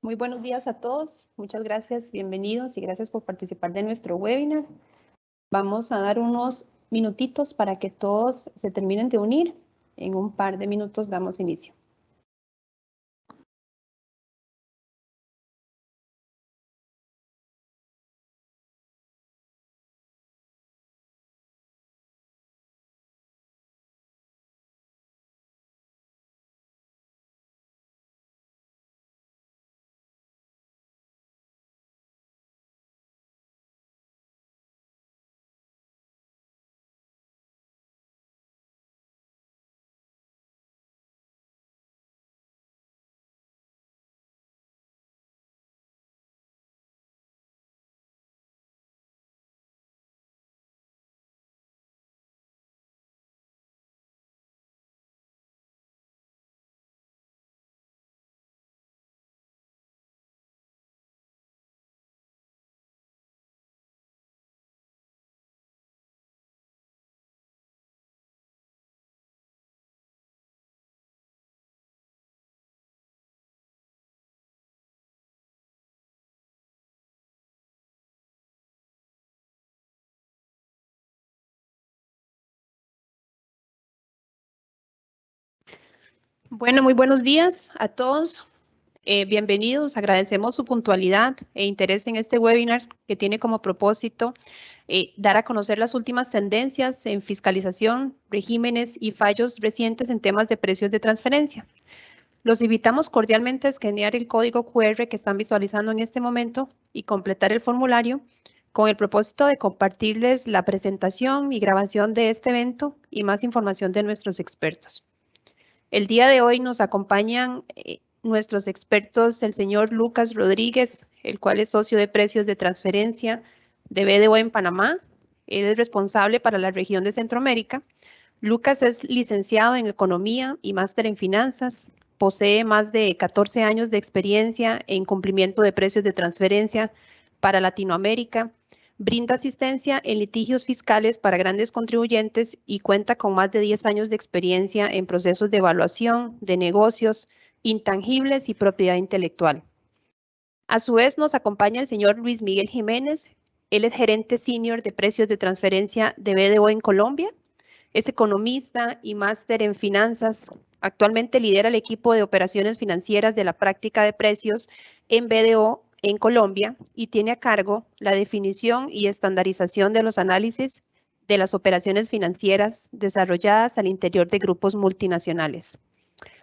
Muy buenos días a todos. Muchas gracias, bienvenidos y gracias por participar de nuestro webinar. Vamos a dar unos minutitos para que todos se terminen de unir. En un par de minutos damos inicio. Bueno, muy buenos días a todos. Bienvenidos. Agradecemos su puntualidad e interés en este webinar que tiene como propósito dar a conocer las últimas tendencias en fiscalización, regímenes y fallos recientes en temas de precios de transferencia. Los invitamos cordialmente a escanear el código QR que están visualizando en este momento y completar el formulario con el propósito de compartirles la presentación y grabación de este evento y más información de nuestros expertos. El día de hoy nos acompañan nuestros expertos, el señor Lucas Rodríguez, el cual es socio de precios de transferencia de BDO en Panamá. Él es responsable para la región de Centroamérica. Lucas es licenciado en Economía y máster en Finanzas. Posee más de 14 años de experiencia en cumplimiento de precios de transferencia para Latinoamérica. Brinda asistencia en litigios fiscales para grandes contribuyentes y cuenta con más de 10 años de experiencia en procesos de evaluación de negocios, intangibles y propiedad intelectual. A su vez, nos acompaña el señor Luis Miguel Jiménez. Él es gerente senior de precios de transferencia de BDO en Colombia. Es economista y máster en finanzas. Actualmente lidera el equipo de operaciones financieras de la práctica de precios en BDO en Colombia y tiene a cargo la definición y estandarización de los análisis de las operaciones financieras desarrolladas al interior de grupos multinacionales.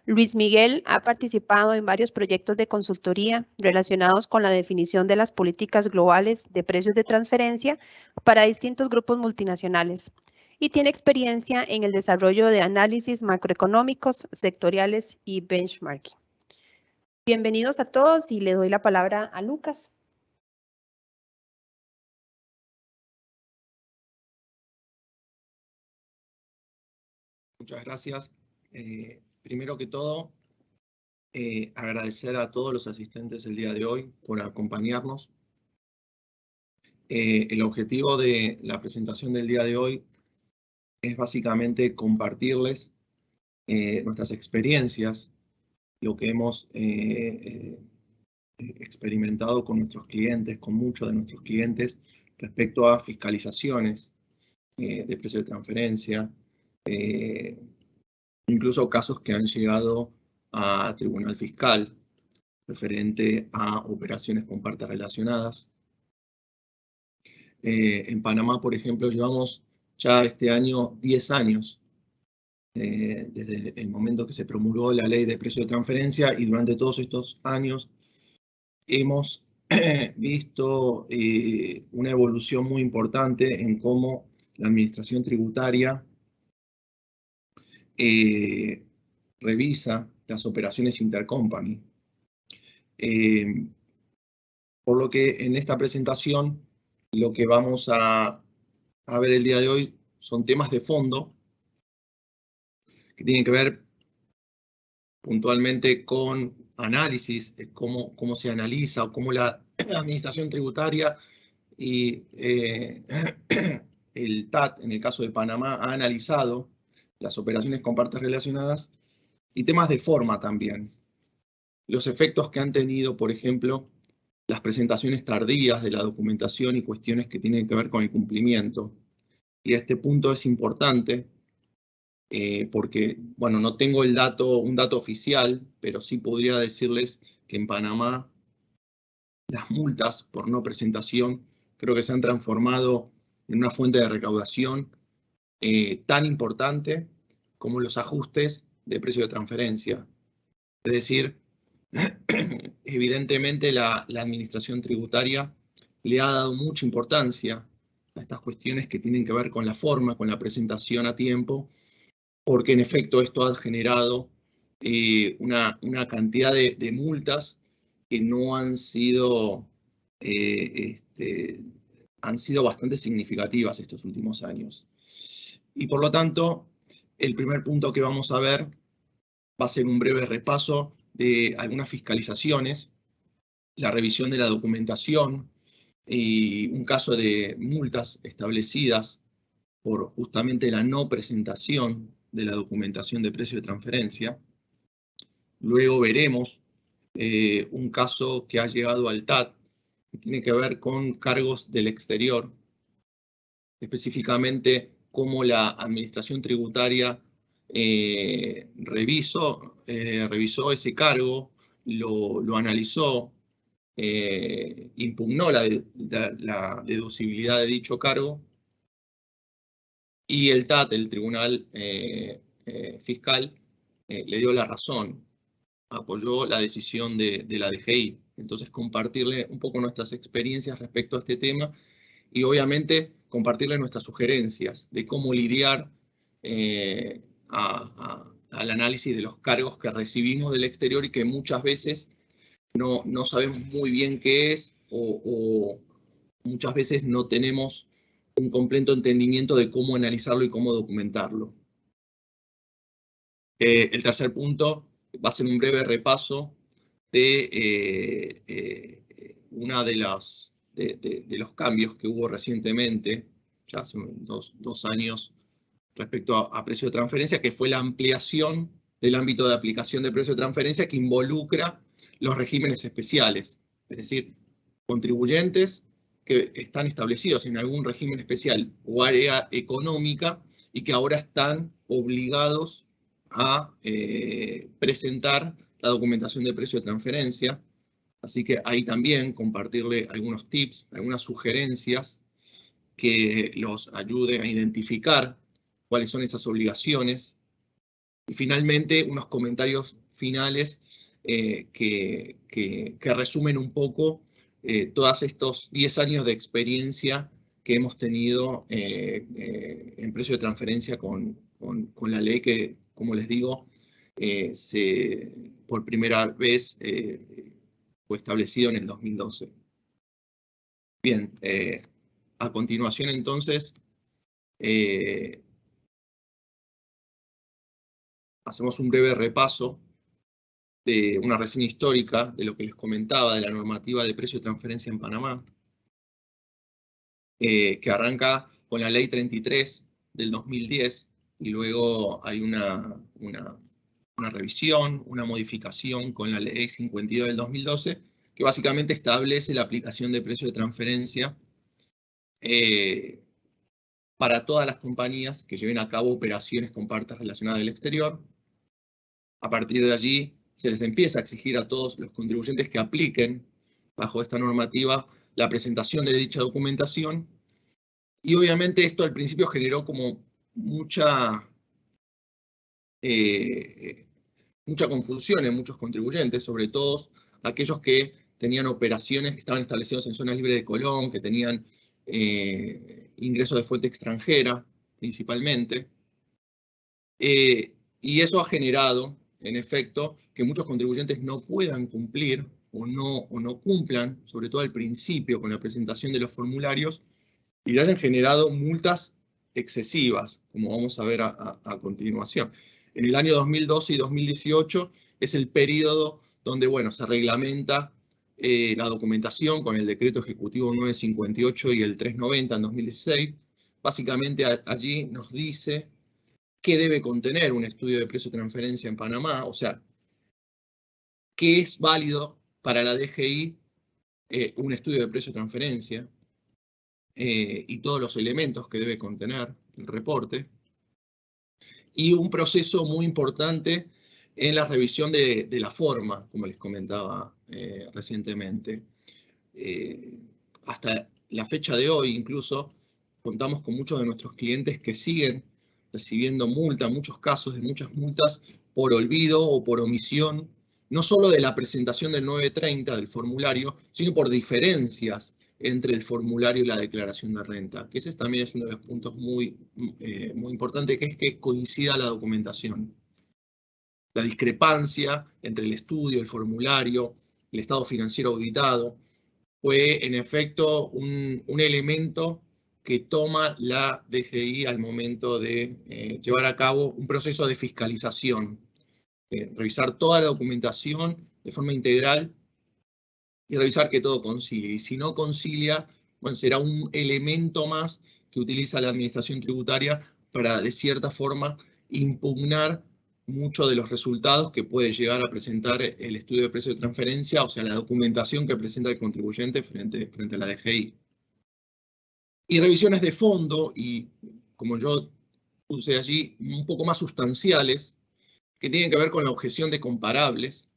Luis Miguel ha participado en varios proyectos de consultoría relacionados con la definición de las políticas globales de precios de transferencia para distintos grupos multinacionales y tiene experiencia en el desarrollo de análisis macroeconómicos, sectoriales y benchmarking. Bienvenidos a todos y le doy la palabra a Lucas. Muchas gracias. Primero que todo, agradecer a todos los asistentes el día de hoy por acompañarnos. El objetivo de la presentación del día de hoy es básicamente compartirles nuestras experiencias, lo que hemos experimentado con nuestros clientes, con muchos de nuestros clientes, respecto a fiscalizaciones de precio de transferencia, incluso casos que han llegado a tribunal fiscal referente a operaciones con partes relacionadas. En Panamá, por ejemplo, llevamos ya este año 10 años desde el momento que se promulgó la ley de precio de transferencia, y durante todos estos años hemos visto una evolución muy importante en cómo la administración tributaria revisa las operaciones intercompany. Por lo que en esta presentación lo que vamos a ver el día de hoy son temas de fondo que tienen que ver puntualmente con análisis, cómo se analiza o cómo la administración tributaria y el TAT, en el caso de Panamá, ha analizado las operaciones con partes relacionadas, y temas de forma también. los efectos que han tenido, por ejemplo, las presentaciones tardías de la documentación y cuestiones que tienen que ver con el cumplimiento. Y a este punto es importante porque, bueno, no tengo un dato oficial, pero sí podría decirles que en Panamá las multas por no presentación creo que se han transformado en una fuente de recaudación tan importante como los ajustes de precio de transferencia. Es decir, evidentemente la administración tributaria le ha dado mucha importancia a estas cuestiones que tienen que ver con la forma, con la presentación a tiempo, porque en efecto esto ha generado una cantidad de multas que no han sido, han sido bastante significativas estos últimos años. Y por lo tanto, el primer punto que vamos a ver va a ser un breve repaso de algunas fiscalizaciones, la revisión de la documentación y un caso de multas establecidas por justamente la no presentación de la documentación de precio de transferencia. Luego veremos un caso que ha llegado al TAT, que tiene que ver con cargos del exterior, específicamente cómo la administración tributaria revisó ese cargo, lo analizó, impugnó la deducibilidad de dicho cargo, y el TAT, el Tribunal Fiscal, le dio la razón, apoyó la decisión de la DGI. Entonces, compartirle un poco nuestras experiencias respecto a este tema y obviamente compartirle nuestras sugerencias de cómo lidiar al análisis de los cargos que recibimos del exterior y que muchas veces no sabemos muy bien qué es o muchas veces no tenemos un completo entendimiento de cómo analizarlo y cómo documentarlo. El tercer punto va a ser un breve repaso de una de los cambios que hubo recientemente, ya hace dos años, respecto a precio de transferencia, que fue la ampliación del ámbito de aplicación de precio de transferencia que involucra los regímenes especiales, es decir, contribuyentes que están establecidos en algún régimen especial o área económica y que ahora están obligados a presentar la documentación de precio de transferencia. Así que ahí también compartirle algunos tips, algunas sugerencias que los ayuden a identificar cuáles son esas obligaciones. Y finalmente, unos comentarios finales que resumen un poco todos estos 10 años de experiencia que hemos tenido en precio de transferencia con la ley que, como les digo, por primera vez fue establecido en el 2012. Bien, a continuación entonces hacemos un breve repaso de una reseña histórica de lo que les comentaba de la normativa de precio de transferencia en Panamá, que arranca con la ley 33 del 2010 y luego hay una revisión, una modificación con la ley 52 del 2012, que básicamente establece la aplicación de precio de transferencia para todas las compañías que lleven a cabo operaciones con partes relacionadas del exterior. A partir de allí, se les empieza a exigir a todos los contribuyentes que apliquen bajo esta normativa la presentación de dicha documentación. Y obviamente esto al principio generó como mucha confusión en muchos contribuyentes, sobre todo aquellos que tenían operaciones que estaban establecidos en zonas libres de Colón, que tenían ingresos de fuente extranjera, principalmente. Y eso ha generado, en efecto, que muchos contribuyentes no puedan cumplir o no cumplan, sobre todo al principio, con la presentación de los formularios, y hayan generado multas excesivas, como vamos a ver a continuación. En el año 2012 y 2018 es el periodo donde, bueno, se reglamenta la documentación con el decreto ejecutivo 958 y el 390 en 2016. Básicamente allí nos dice qué debe contener un estudio de precio de transferencia en Panamá, o sea, qué es válido para la DGI un estudio de precio de transferencia y todos los elementos que debe contener el reporte. Y un proceso muy importante en la revisión de la forma, como les comentaba recientemente. Hasta la fecha de hoy, incluso, contamos con muchos de nuestros clientes que siguen recibiendo multa, muchos casos de muchas multas por olvido o por omisión, no solo de la presentación del 930 del formulario, sino por diferencias entre el formulario y la declaración de renta, que ese también es uno de los puntos muy importantes, que es que coincida la documentación. La discrepancia entre el estudio, el formulario, el estado financiero auditado, fue en efecto un elemento que toma la DGI al momento de llevar a cabo un proceso de fiscalización, revisar toda la documentación de forma integral y revisar que todo concilie. Y si no concilia, bueno, será un elemento más que utiliza la administración tributaria para, de cierta forma, impugnar muchos de los resultados que puede llegar a presentar el estudio de precio de transferencia, o sea, la documentación que presenta el contribuyente frente a la DGI. Y revisiones de fondo, y como yo puse allí, un poco más sustanciales, que tienen que ver con la objeción de comparables.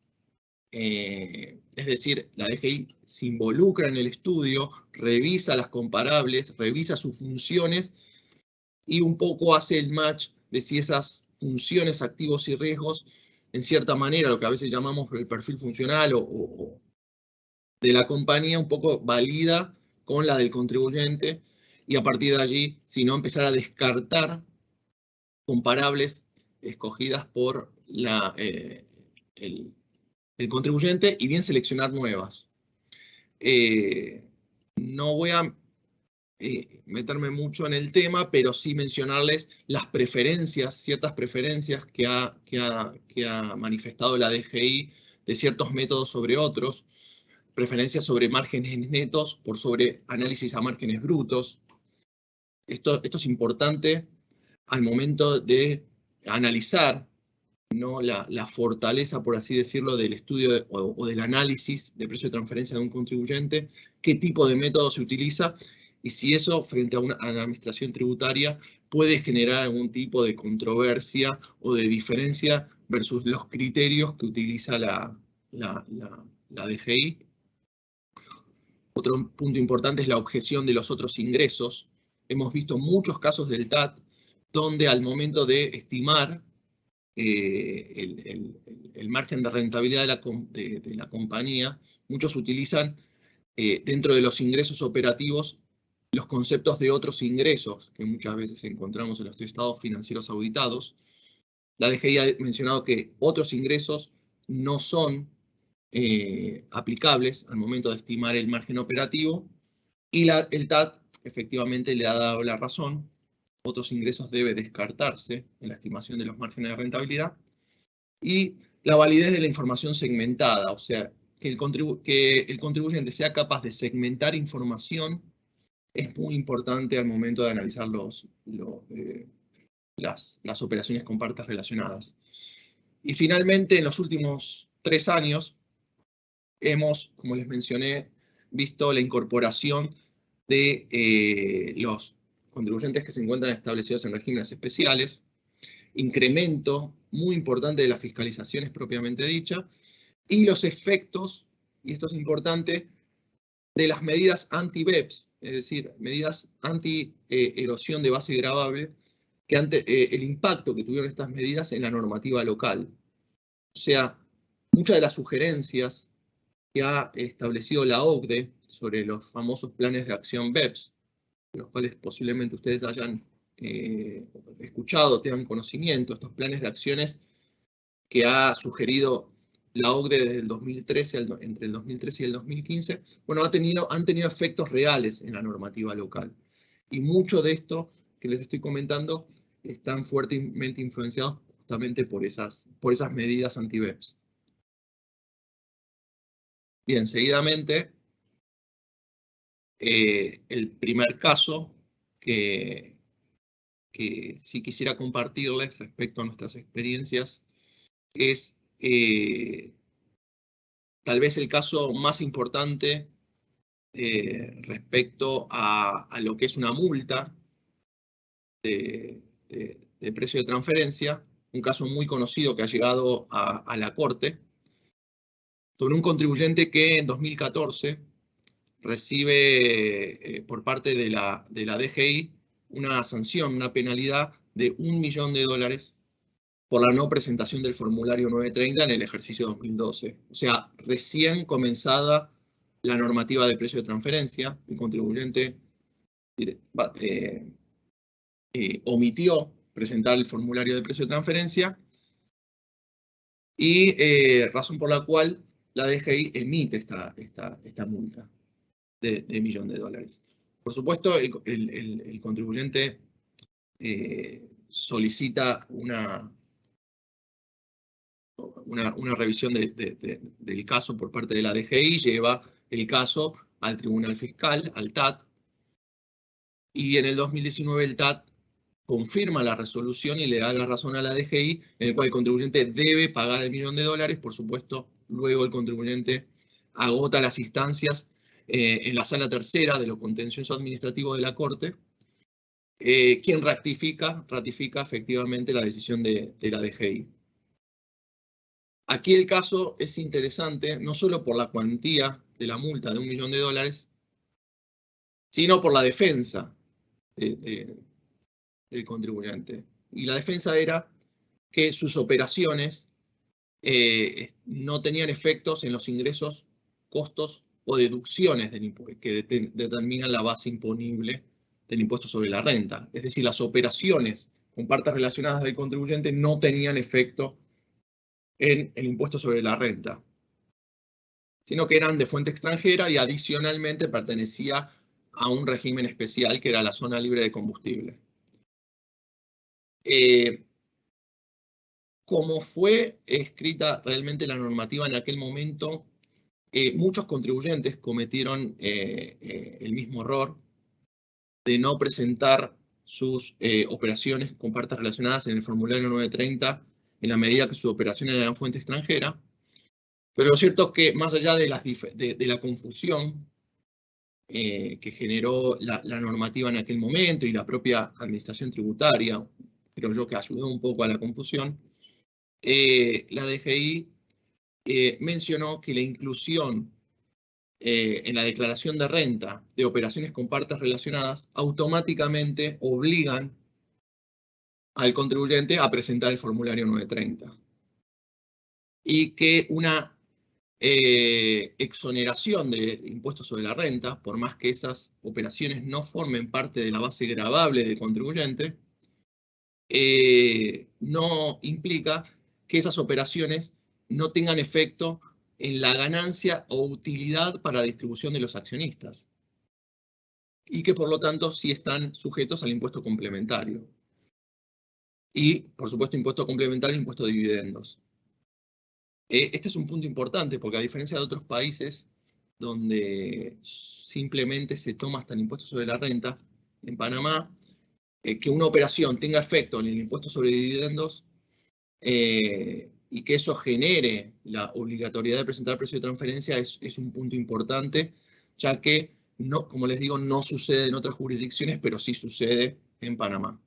Es decir, la DGI se involucra en el estudio, revisa las comparables, revisa sus funciones y un poco hace el match de si esas funciones, activos y riesgos, en cierta manera, lo que a veces llamamos el perfil funcional o de la compañía, un poco valida con la del contribuyente, y a partir de allí, si no, empezar a descartar comparables escogidas por el contribuyente y bien seleccionar nuevas. No voy a meterme mucho en el tema, pero sí mencionarles las preferencias, ciertas preferencias que ha manifestado la DGI de ciertos métodos sobre otros, preferencias sobre márgenes netos por sobre análisis a márgenes brutos. Esto es importante al momento de analizar, ¿no?, la fortaleza, por así decirlo, del estudio o del análisis de precio de transferencia de un contribuyente, qué tipo de método se utiliza y si eso frente a una administración tributaria puede generar algún tipo de controversia o de diferencia versus los criterios que utiliza la DGI. Otro punto importante es la objeción de los otros ingresos. Hemos visto muchos casos del TAT donde al momento de estimar el margen de rentabilidad de la compañía, muchos utilizan dentro de los ingresos operativos los conceptos de otros ingresos que muchas veces encontramos en los estados financieros auditados. La DGI ha mencionado que otros ingresos no son aplicables al momento de estimar el margen operativo y el TAT efectivamente le ha dado la razón. Otros ingresos debe descartarse en la estimación de los márgenes de rentabilidad. Y la validez de la información segmentada, o sea, que el contribuyente sea capaz de segmentar información es muy importante al momento de analizar las operaciones con partes relacionadas. Y finalmente, en los últimos 3 años, hemos, como les mencioné, visto la incorporación de los contribuyentes que se encuentran establecidos en regímenes especiales, incremento muy importante de las fiscalizaciones propiamente dicha, y los efectos, y esto es importante, de las medidas anti-BEPS, es decir, medidas anti-erosión de base gravable, que el impacto que tuvieron estas medidas en la normativa local. O sea, muchas de las sugerencias que ha establecido la OCDE sobre los famosos planes de acción BEPS, de los cuales posiblemente ustedes hayan escuchado, tengan conocimiento, estos planes de acciones que ha sugerido la OCDE desde el 2013, entre el 2013 y el 2015, bueno, han tenido efectos reales en la normativa local. Y mucho de esto que les estoy comentando están fuertemente influenciados justamente por esas medidas anti-BEPS. Bien, seguidamente, el primer caso que sí quisiera compartirles respecto a nuestras experiencias es tal vez el caso más importante respecto a lo que es una multa de precio de transferencia, un caso muy conocido que ha llegado a la Corte, sobre un contribuyente que en 2014 recibe por parte de la DGI una sanción, una penalidad de $1 millón por la no presentación del formulario 930 en el ejercicio 2012. O sea, recién comenzada la normativa de precio de transferencia, el contribuyente omitió presentar el formulario de precio de transferencia y razón por la cual la DGI emite esta multa de $1 millón. Por supuesto, el contribuyente solicita una revisión del caso por parte de la DGI, lleva el caso al Tribunal Fiscal, al TAT, y en el 2019 el TAT confirma la resolución y le da la razón a la DGI, en el cual el contribuyente debe pagar $1 millón. Por supuesto, luego el contribuyente agota las instancias en la sala tercera de lo contencioso administrativo de la Corte, quien ratifica efectivamente la decisión de la DGI. Aquí el caso es interesante, no solo por la cuantía de la multa de $1 millón, sino por la defensa del contribuyente. Y la defensa era que sus operaciones no tenían efectos en los ingresos, costos o deducciones que determinan la base imponible del impuesto sobre la renta. Es decir, las operaciones con partes relacionadas del contribuyente no tenían efecto en el impuesto sobre la renta, sino que eran de fuente extranjera y adicionalmente pertenecía a un régimen especial que era la zona libre de combustible. Como fue escrita realmente la normativa en aquel momento, muchos contribuyentes cometieron el mismo error de no presentar sus operaciones con partes relacionadas en el formulario 930 en la medida que su operación era de fuente extranjera. Pero lo cierto es que más allá de la confusión que generó la normativa en aquel momento y la propia administración tributaria, creo yo que ayudó un poco a la confusión, la DGI mencionó que la inclusión en la declaración de renta de operaciones con partes relacionadas automáticamente obligan al contribuyente a presentar el formulario 930. Y que una exoneración de impuestos sobre la renta, por más que esas operaciones no formen parte de la base gravable del contribuyente, no implica que esas operaciones no tengan efecto en la ganancia o utilidad para distribución de los accionistas y que por lo tanto sí están sujetos al impuesto complementario. Y, por supuesto, impuesto complementario e impuesto de dividendos. Este es un punto importante porque a diferencia de otros países donde simplemente se toma hasta el impuesto sobre la renta, en Panamá, que una operación tenga efecto en el impuesto sobre dividendos y que eso genere la obligatoriedad de presentar precio de transferencia es un punto importante, ya que, no, como les digo, no sucede en otras jurisdicciones, pero sí sucede en Panamá.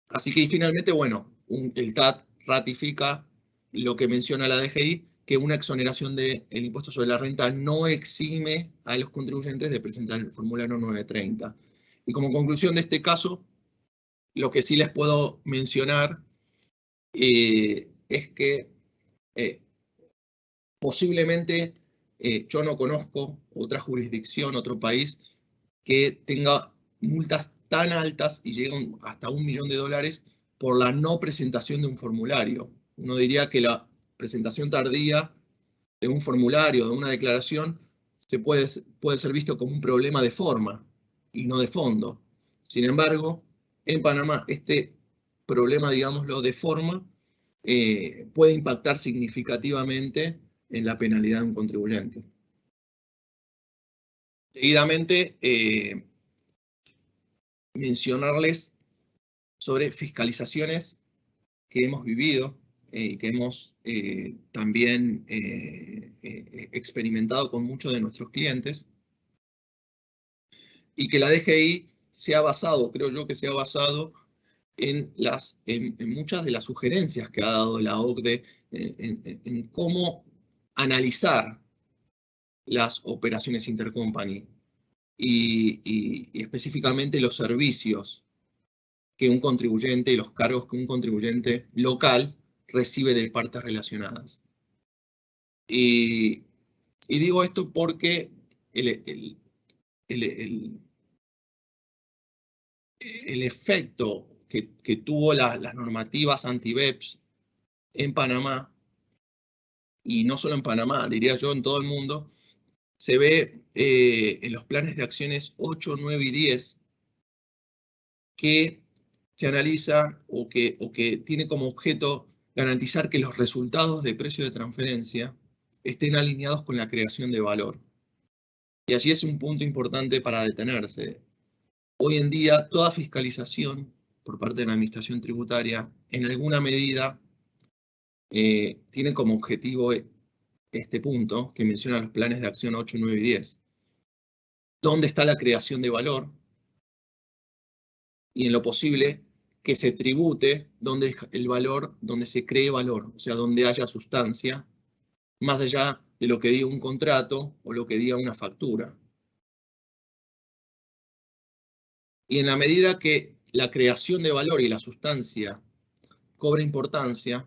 Así que finalmente, bueno, el TAT ratifica lo que menciona la DGI, que una exoneración del impuesto sobre la renta no exime a los contribuyentes de presentar el formulario 930. Y como conclusión de este caso, lo que sí les puedo mencionar es que posiblemente yo no conozco otra jurisdicción, otro país que tenga multas tan altas y lleguen hasta $1 millón por la no presentación de un formulario. Uno diría que la presentación tardía de un formulario, de una declaración, puede ser visto como un problema de forma y no de fondo. Sin embargo, en Panamá este problema, digámoslo, de forma puede impactar significativamente en la penalidad de un contribuyente. Seguidamente, mencionarles sobre fiscalizaciones que hemos vivido y que hemos también experimentado con muchos de nuestros clientes, y que la DGI se ha basado, creo yo que se ha basado en muchas de las sugerencias que ha dado la OCDE en cómo analizar las operaciones intercompany y específicamente los servicios que un contribuyente y los cargos que un contribuyente local recibe de partes relacionadas. Y digo esto porque el efecto que tuvo las normativas anti-BEPS en Panamá, y no solo en Panamá, diría yo en todo el mundo, se ve en los planes de acciones 8, 9 y 10, que se analiza o que tiene como objeto garantizar que los resultados de precio de transferencia estén alineados con la creación de valor. Y allí es un punto importante para detenerse. Hoy en día, toda fiscalización por parte de la Administración Tributaria, en alguna medida, tiene como objetivo este punto que menciona los planes de acción 8, 9 y 10. ¿Dónde está la creación de valor? Y en lo posible que se tribute donde el valor, donde se cree valor, o sea, donde haya sustancia, más allá de lo que diga un contrato o lo que diga una factura. Y en la medida que la creación de valor y la sustancia cobra importancia,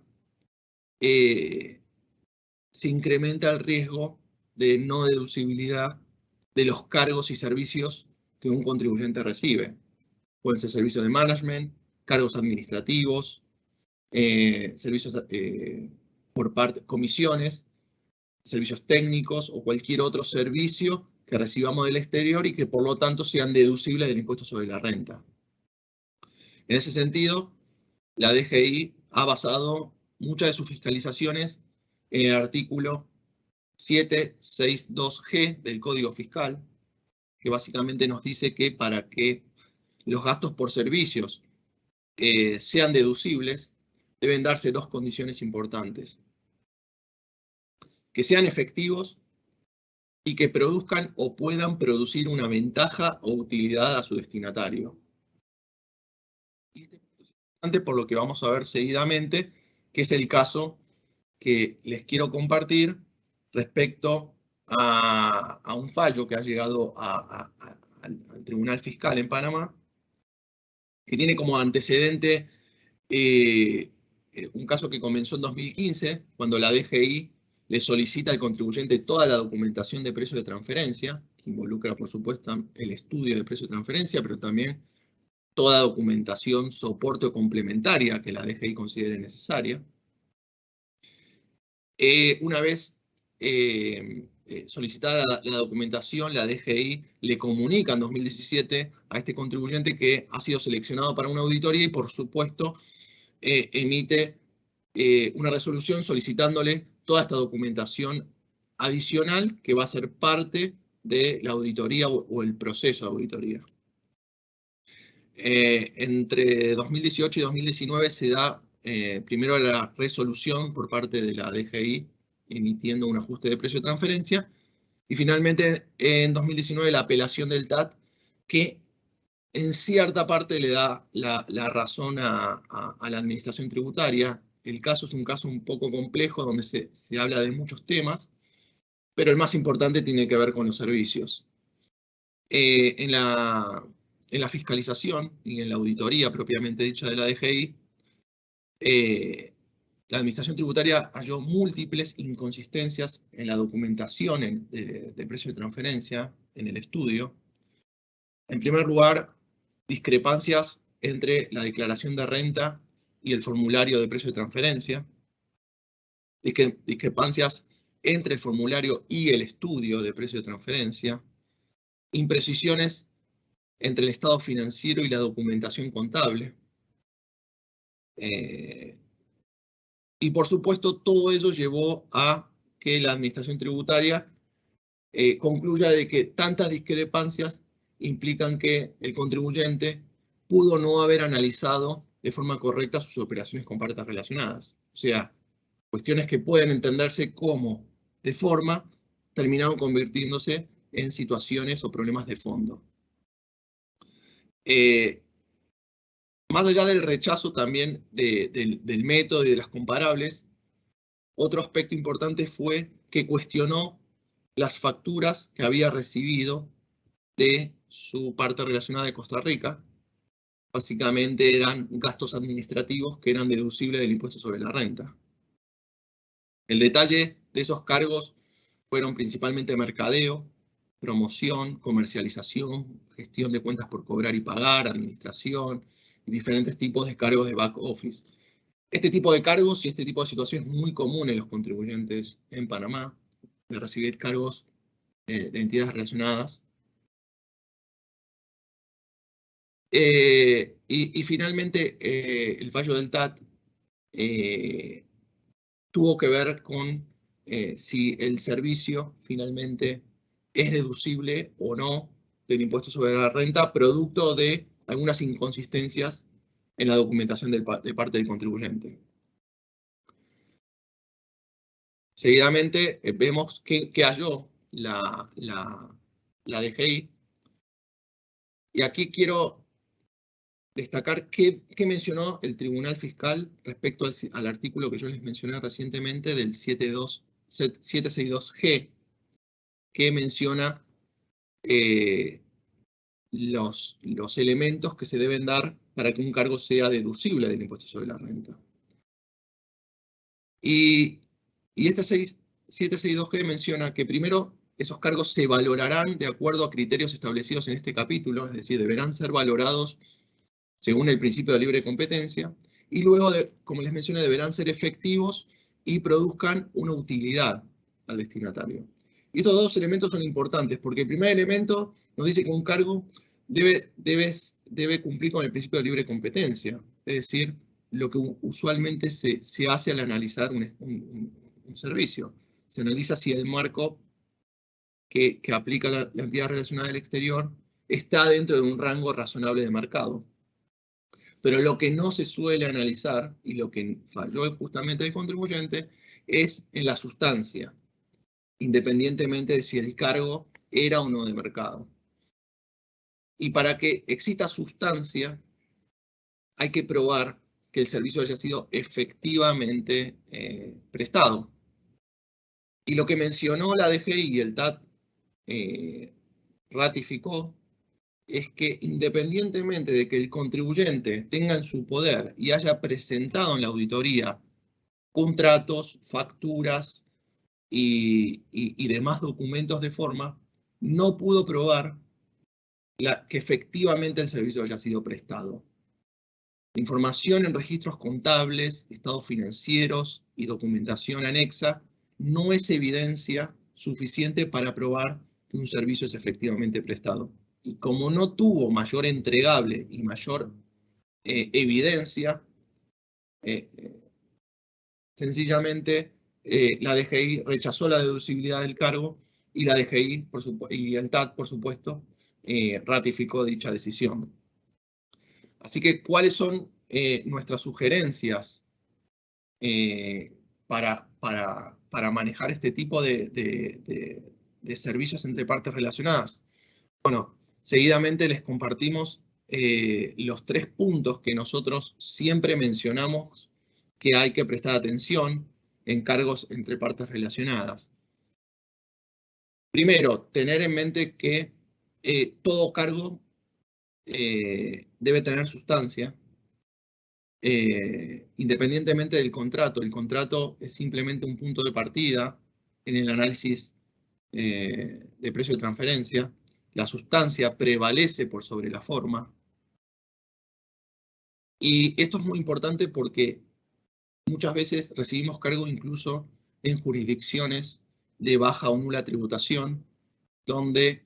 se incrementa el riesgo de no deducibilidad de los cargos y servicios que un contribuyente recibe. Pueden ser servicios de management, cargos administrativos, servicios por parte, comisiones, servicios técnicos o cualquier otro servicio que recibamos del exterior y que por lo tanto sean deducibles del impuesto sobre la renta. En ese sentido, la DGI ha basado muchas de sus fiscalizaciones en el artículo 762G del Código Fiscal, que básicamente nos dice que para que los gastos por servicios sean deducibles, deben darse dos condiciones importantes: que sean efectivos y que produzcan o puedan producir una ventaja o utilidad a su destinatario. Y este es importante por lo que vamos a ver seguidamente, que es el caso que les quiero compartir respecto a un fallo que ha llegado al Tribunal Fiscal en Panamá, que tiene como antecedente un caso que comenzó en 2015, cuando la DGI le solicita al contribuyente toda la documentación de precio de transferencia, que involucra, por supuesto, el estudio de precio de transferencia, pero también toda documentación, soporte o complementaria que la DGI considere necesaria. Una vez solicitada la documentación, la DGI le comunica en 2017 a este contribuyente que ha sido seleccionado para una auditoría y, por supuesto, emite una resolución solicitándole toda esta documentación adicional que va a ser parte de la auditoría o el proceso de auditoría. Entre 2018 y 2019 se da primero la resolución por parte de la DGI emitiendo un ajuste de precio de transferencia, y finalmente en 2019 la apelación del TAT, que en cierta parte le da la razón a la administración tributaria. El caso es un caso un poco complejo donde se habla de muchos temas, pero el más importante tiene que ver con los servicios. En la fiscalización y en la auditoría propiamente dicha de la DGI, la Administración Tributaria halló múltiples inconsistencias en la documentación de precio de transferencia en el estudio. En primer lugar, discrepancias entre la declaración de renta y el formulario de precio de transferencia. Discrepancias entre el formulario y el estudio de precio de transferencia. Imprecisiones entre el estado financiero y la documentación contable. Y por supuesto, todo eso llevó a que la Administración Tributaria concluya de que tantas discrepancias implican que el contribuyente pudo no haber analizado de forma correcta sus operaciones con partes relacionadas. O sea, cuestiones que pueden entenderse como de forma, terminaron convirtiéndose en situaciones o problemas de fondo. Más allá del rechazo también del método y de las comparables, otro aspecto importante fue que cuestionó las facturas que había recibido de su parte relacionada de Costa Rica. Básicamente eran gastos administrativos que eran deducibles del impuesto sobre la renta. El detalle de esos cargos fueron principalmente mercadeo, promoción, comercialización, gestión de cuentas por cobrar y pagar, administración y diferentes tipos de cargos de back office. Este tipo de cargos y este tipo de situaciones es muy común en los contribuyentes en Panamá, de recibir cargos de entidades relacionadas. Y finalmente, el fallo del TAT tuvo que ver con si el servicio finalmente es deducible o no del impuesto sobre la renta, producto de algunas inconsistencias en la documentación de parte del contribuyente. Seguidamente vemos que halló la DGI. Y aquí quiero destacar qué mencionó el Tribunal Fiscal respecto al artículo que yo les mencioné recientemente del 762G, que menciona los elementos que se deben dar para que un cargo sea deducible del impuesto sobre la renta. Y este 762G menciona que primero esos cargos se valorarán de acuerdo a criterios establecidos en este capítulo, es decir, deberán ser valorados según el principio de libre competencia, y luego, como les mencioné, deberán ser efectivos y produzcan una utilidad al destinatario. Y estos dos elementos son importantes, porque el primer elemento nos dice que un cargo debe cumplir con el principio de libre competencia, es decir, lo que usualmente se hace al analizar un servicio. Se analiza si el marco que aplica la entidad relacionada del exterior está dentro de un rango razonable de mercado. Pero lo que no se suele analizar, y lo que falló justamente el contribuyente, es en la sustancia, independientemente de si el cargo era o no de mercado. Y para que exista sustancia, hay que probar que el servicio haya sido efectivamente prestado. Y lo que mencionó la DGI y el TAT ratificó es que independientemente de que el contribuyente tenga en su poder y haya presentado en la auditoría contratos, facturas y demás documentos de forma, no pudo probar que efectivamente el servicio haya sido prestado. Información en registros contables, estados financieros y documentación anexa no es evidencia suficiente para probar que un servicio es efectivamente prestado. Y como no tuvo mayor entregable y mayor evidencia, sencillamente la DGI rechazó la deducibilidad del cargo y la DGI y el TAT, por supuesto, ratificó dicha decisión. Así que, ¿cuáles son nuestras sugerencias para manejar este tipo de servicios entre partes relacionadas? Bueno, seguidamente les compartimos los 3 puntos que nosotros siempre mencionamos que hay que prestar atención en cargos entre partes relacionadas. Primero, tener en mente que todo cargo debe tener sustancia, independientemente del contrato. El contrato es simplemente un punto de partida en el análisis de precio de transferencia. La sustancia prevalece por sobre la forma. Y esto es muy importante porque muchas veces recibimos cargo incluso en jurisdicciones de baja o nula tributación, donde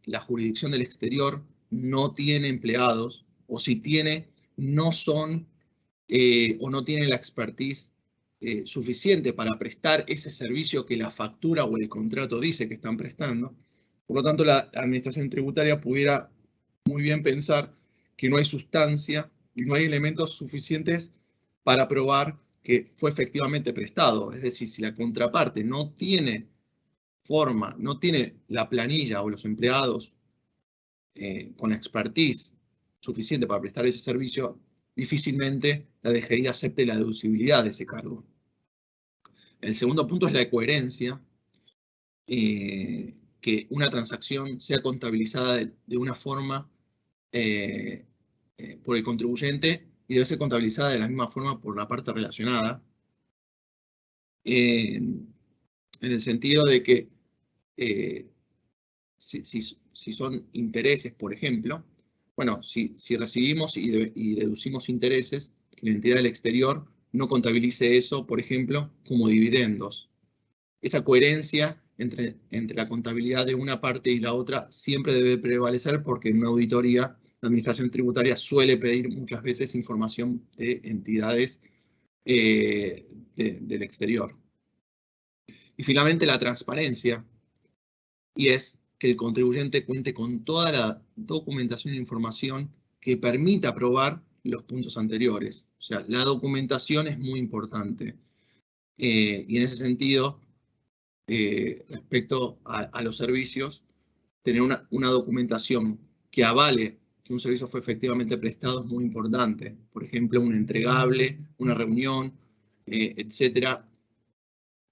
la jurisdicción del exterior no tiene empleados, o si tiene, no son o no tiene la expertise suficiente para prestar ese servicio que la factura o el contrato dice que están prestando. Por lo tanto, la administración tributaria pudiera muy bien pensar que no hay sustancia y no hay elementos suficientes para probar que fue efectivamente prestado. Es decir, si la contraparte no tiene forma, no tiene la planilla o los empleados con la expertise suficiente para prestar ese servicio, difícilmente la DGI acepte la deducibilidad de ese cargo. El segundo punto es la coherencia, que una transacción sea contabilizada de una forma por el contribuyente y debe ser contabilizada de la misma forma por la parte relacionada, en el sentido de que si son intereses, por ejemplo, bueno, si recibimos y deducimos intereses, que la entidad del exterior no contabilice eso, por ejemplo, como dividendos. Esa coherencia entre la contabilidad de una parte y la otra siempre debe prevalecer, porque en una auditoría la Administración Tributaria suele pedir muchas veces información de entidades del exterior. Y finalmente la transparencia, y es que el contribuyente cuente con toda la documentación e información que permita probar los puntos anteriores. O sea, la documentación es muy importante. Y en ese sentido, respecto a los servicios, tener una documentación que avale que un servicio fue efectivamente prestado es muy importante. Por ejemplo, un entregable, una reunión, etcétera.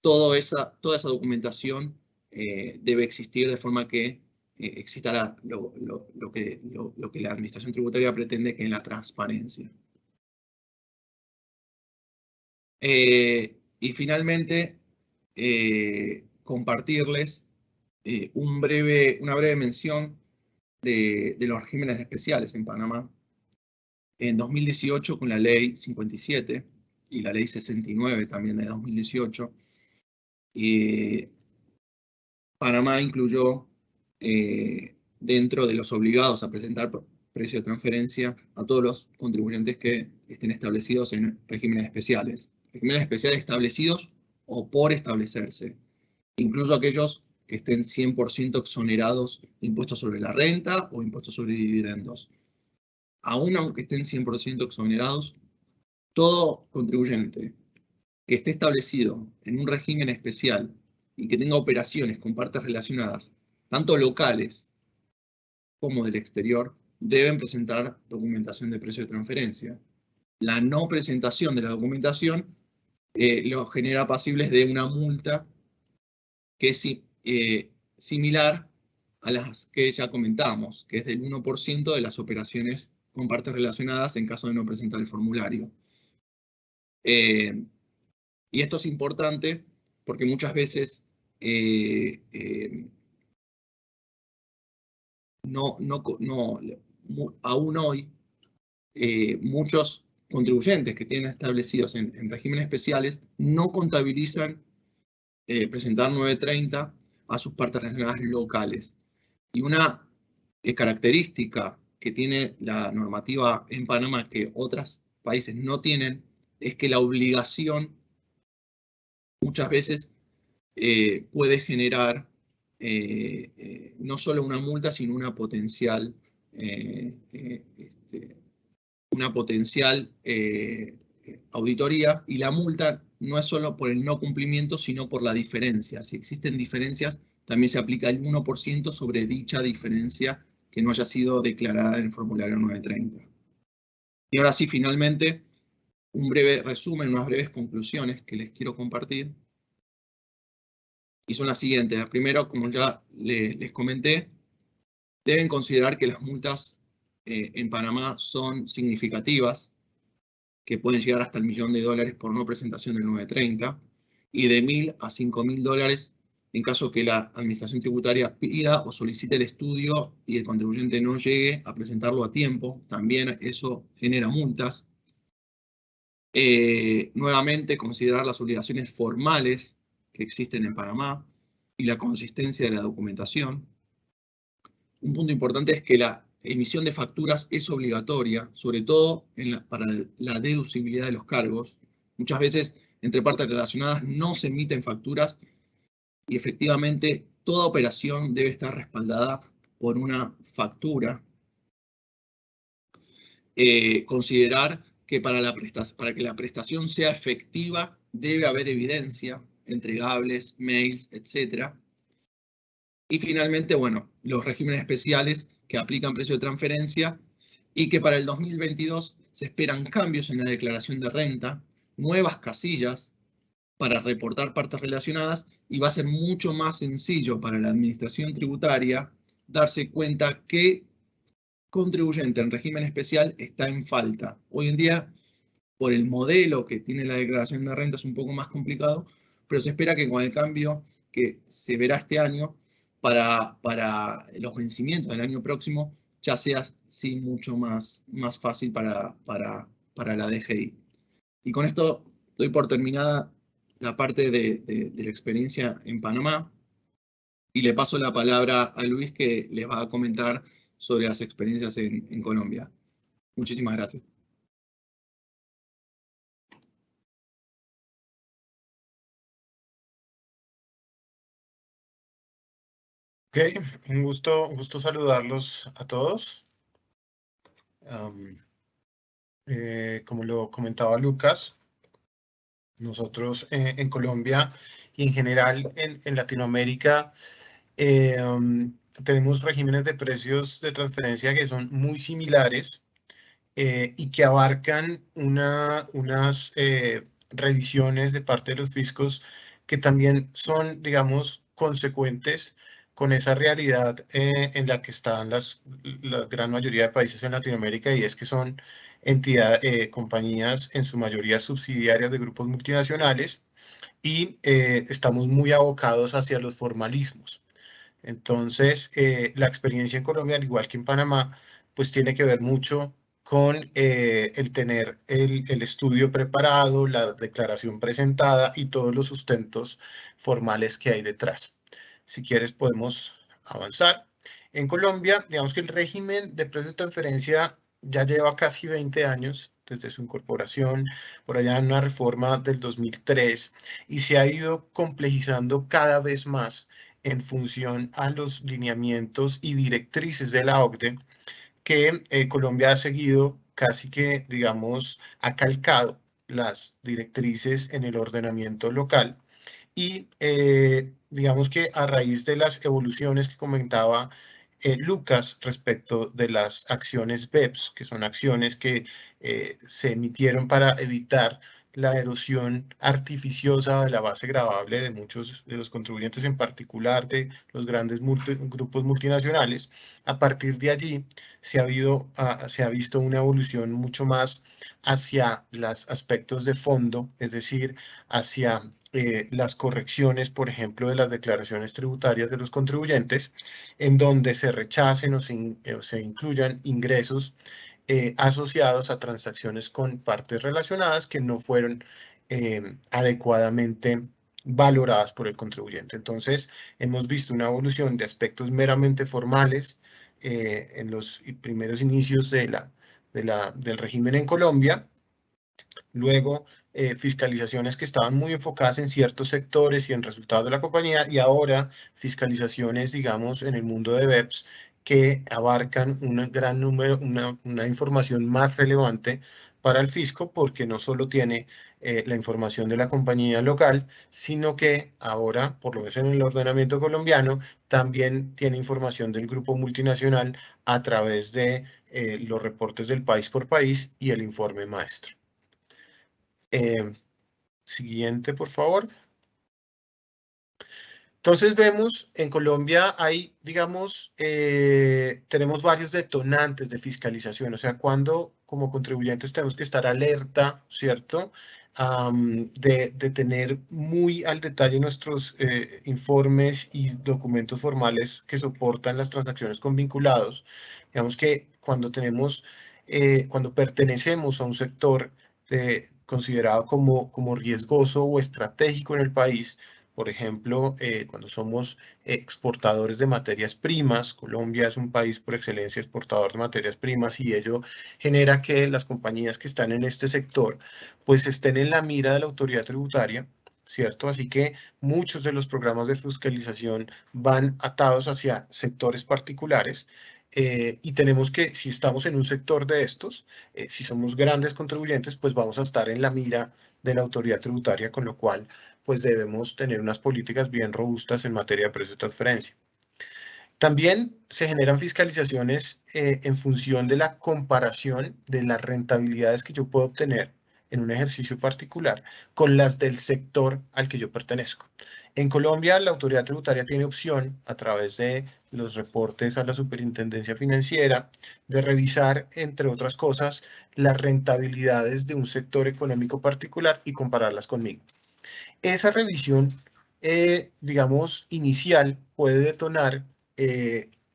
Toda esa documentación debe existir de forma que exista lo que la Administración Tributaria pretende, que es la transparencia. Y finalmente, compartirles una breve mención de los regímenes especiales en Panamá. En 2018, con la Ley 57 y la Ley 69 también de 2018, Panamá incluyó dentro de los obligados a presentar precio de transferencia a todos los contribuyentes que estén establecidos en regímenes especiales. Regímenes especiales establecidos o por establecerse. Incluso aquellos que estén 100% exonerados de impuestos sobre la renta o impuestos sobre dividendos. Aún aunque estén 100% exonerados, todo contribuyente que esté establecido en un régimen especial y que tenga operaciones con partes relacionadas, tanto locales como del exterior, deben presentar documentación de precio de transferencia. La no presentación de la documentación los genera pasibles de una multa que es similar a las que ya comentamos, que es del 1% de las operaciones con partes relacionadas en caso de no presentar el formulario. Y esto es importante porque muchas veces aún hoy muchos contribuyentes que tienen establecidos en regímenes especiales no contabilizan presentar 930 a sus partes relacionadas locales. Y una característica que tiene la normativa en Panamá que otros países no tienen es que la obligación muchas veces puede generar no solo una multa, sino una potencial auditoría, y la multa no es solo por el no cumplimiento, sino por la diferencia. Si existen diferencias, también se aplica el 1% sobre dicha diferencia que no haya sido declarada en el formulario 930. Y ahora sí, finalmente, un breve resumen, unas breves conclusiones que les quiero compartir. Y son las siguientes. Primero, como ya les comenté, deben considerar que las multas en Panamá son significativas, que pueden llegar hasta el $1.000.000 por no presentación del 930, y de $1.000 a $5.000 en caso que la Administración Tributaria pida o solicite el estudio y el contribuyente no llegue a presentarlo a tiempo. También eso genera multas. Nuevamente, considerar las obligaciones formales que existen en Panamá y la consistencia de la documentación. Un punto importante es que la emisión de facturas es obligatoria, sobre todo para la deducibilidad de los cargos. Muchas veces, entre partes relacionadas, no se emiten facturas y efectivamente toda operación debe estar respaldada por una factura. Considerar que para que la prestación sea efectiva debe haber evidencia, entregables, mails, etc. Y finalmente, bueno, los regímenes especiales que aplican precio de transferencia y que para el 2022 se esperan cambios en la declaración de renta, nuevas casillas para reportar partes relacionadas, y va a ser mucho más sencillo para la administración tributaria darse cuenta qué contribuyente en régimen especial está en falta. Hoy en día, por el modelo que tiene la declaración de renta, es un poco más complicado, pero se espera que con el cambio que se verá este año, para los vencimientos del año próximo, ya sea sí mucho más fácil para la DGI. Y con esto doy por terminada la parte de la experiencia en Panamá, y le paso la palabra a Luis, que les va a comentar sobre las experiencias en Colombia. Muchísimas gracias. Ok, un gusto saludarlos a todos. Como lo comentaba Lucas, nosotros en Colombia y en general en Latinoamérica tenemos regímenes de precios de transferencia que son muy similares y que abarcan unas revisiones de parte de los fiscos que también son, digamos, consecuentes con esa realidad en la que están la gran mayoría de países en Latinoamérica, y es que son compañías en su mayoría subsidiarias de grupos multinacionales, y estamos muy abocados hacia los formalismos. Entonces, la experiencia en Colombia, al igual que en Panamá, pues tiene que ver mucho con el tener el estudio preparado, la declaración presentada y todos los sustentos formales que hay detrás. Si quieres, podemos avanzar. En Colombia, digamos que el régimen de precios de transferencia ya lleva casi 20 años desde su incorporación, por allá en una reforma del 2003, y se ha ido complejizando cada vez más en función a los lineamientos y directrices de la OCDE, que Colombia ha seguido casi que, digamos, ha calcado las directrices en el ordenamiento local, y digamos que a raíz de las evoluciones que comentaba Lucas respecto de las acciones BEPS, que son acciones que se emitieron para evitar la erosión artificiosa de la base gravable de muchos de los contribuyentes, en particular de los grandes grupos multinacionales. A partir de allí se ha visto una evolución mucho más hacia los aspectos de fondo, es decir, hacia las correcciones, por ejemplo, de las declaraciones tributarias de los contribuyentes, en donde se rechacen o se incluyan ingresos asociados a transacciones con partes relacionadas que no fueron adecuadamente valoradas por el contribuyente. Entonces, hemos visto una evolución de aspectos meramente formales en los primeros inicios del régimen en Colombia. Luego, fiscalizaciones que estaban muy enfocadas en ciertos sectores y en resultados de la compañía, y ahora fiscalizaciones, digamos, en el mundo de BEPS, que abarcan un gran número, una información más relevante para el fisco, porque no solo tiene la información de la compañía local, sino que ahora, por lo menos en el ordenamiento colombiano, también tiene información del grupo multinacional a través de los reportes del país por país y el informe maestro. Siguiente, por favor. Entonces vemos en Colombia hay, digamos, tenemos varios detonantes de fiscalización, o sea, cuando como contribuyentes tenemos que estar alerta, ¿cierto? De tener muy al detalle nuestros informes y documentos formales que soportan las transacciones con vinculados. Digamos que cuando cuando pertenecemos a un sector considerado como riesgoso o estratégico en el país, por ejemplo, cuando somos exportadores de materias primas. Colombia es un país por excelencia exportador de materias primas, y ello genera que las compañías que están en este sector pues estén en la mira de la autoridad tributaria, ¿cierto? Así que muchos de los programas de fiscalización van atados hacia sectores particulares, y tenemos que, si estamos en un sector de estos, si somos grandes contribuyentes, pues vamos a estar en la mira de la autoridad tributaria, con lo cual pues debemos tener unas políticas bien robustas en materia de precios de transferencia. También se generan fiscalizaciones en función de la comparación de las rentabilidades que yo puedo obtener en un ejercicio particular con las del sector al que yo pertenezco. En Colombia, la autoridad tributaria tiene opción, a través de los reportes a la Superintendencia Financiera, de revisar, entre otras cosas, las rentabilidades de un sector económico particular y compararlas conmigo. Esa revisión, digamos, inicial puede detonar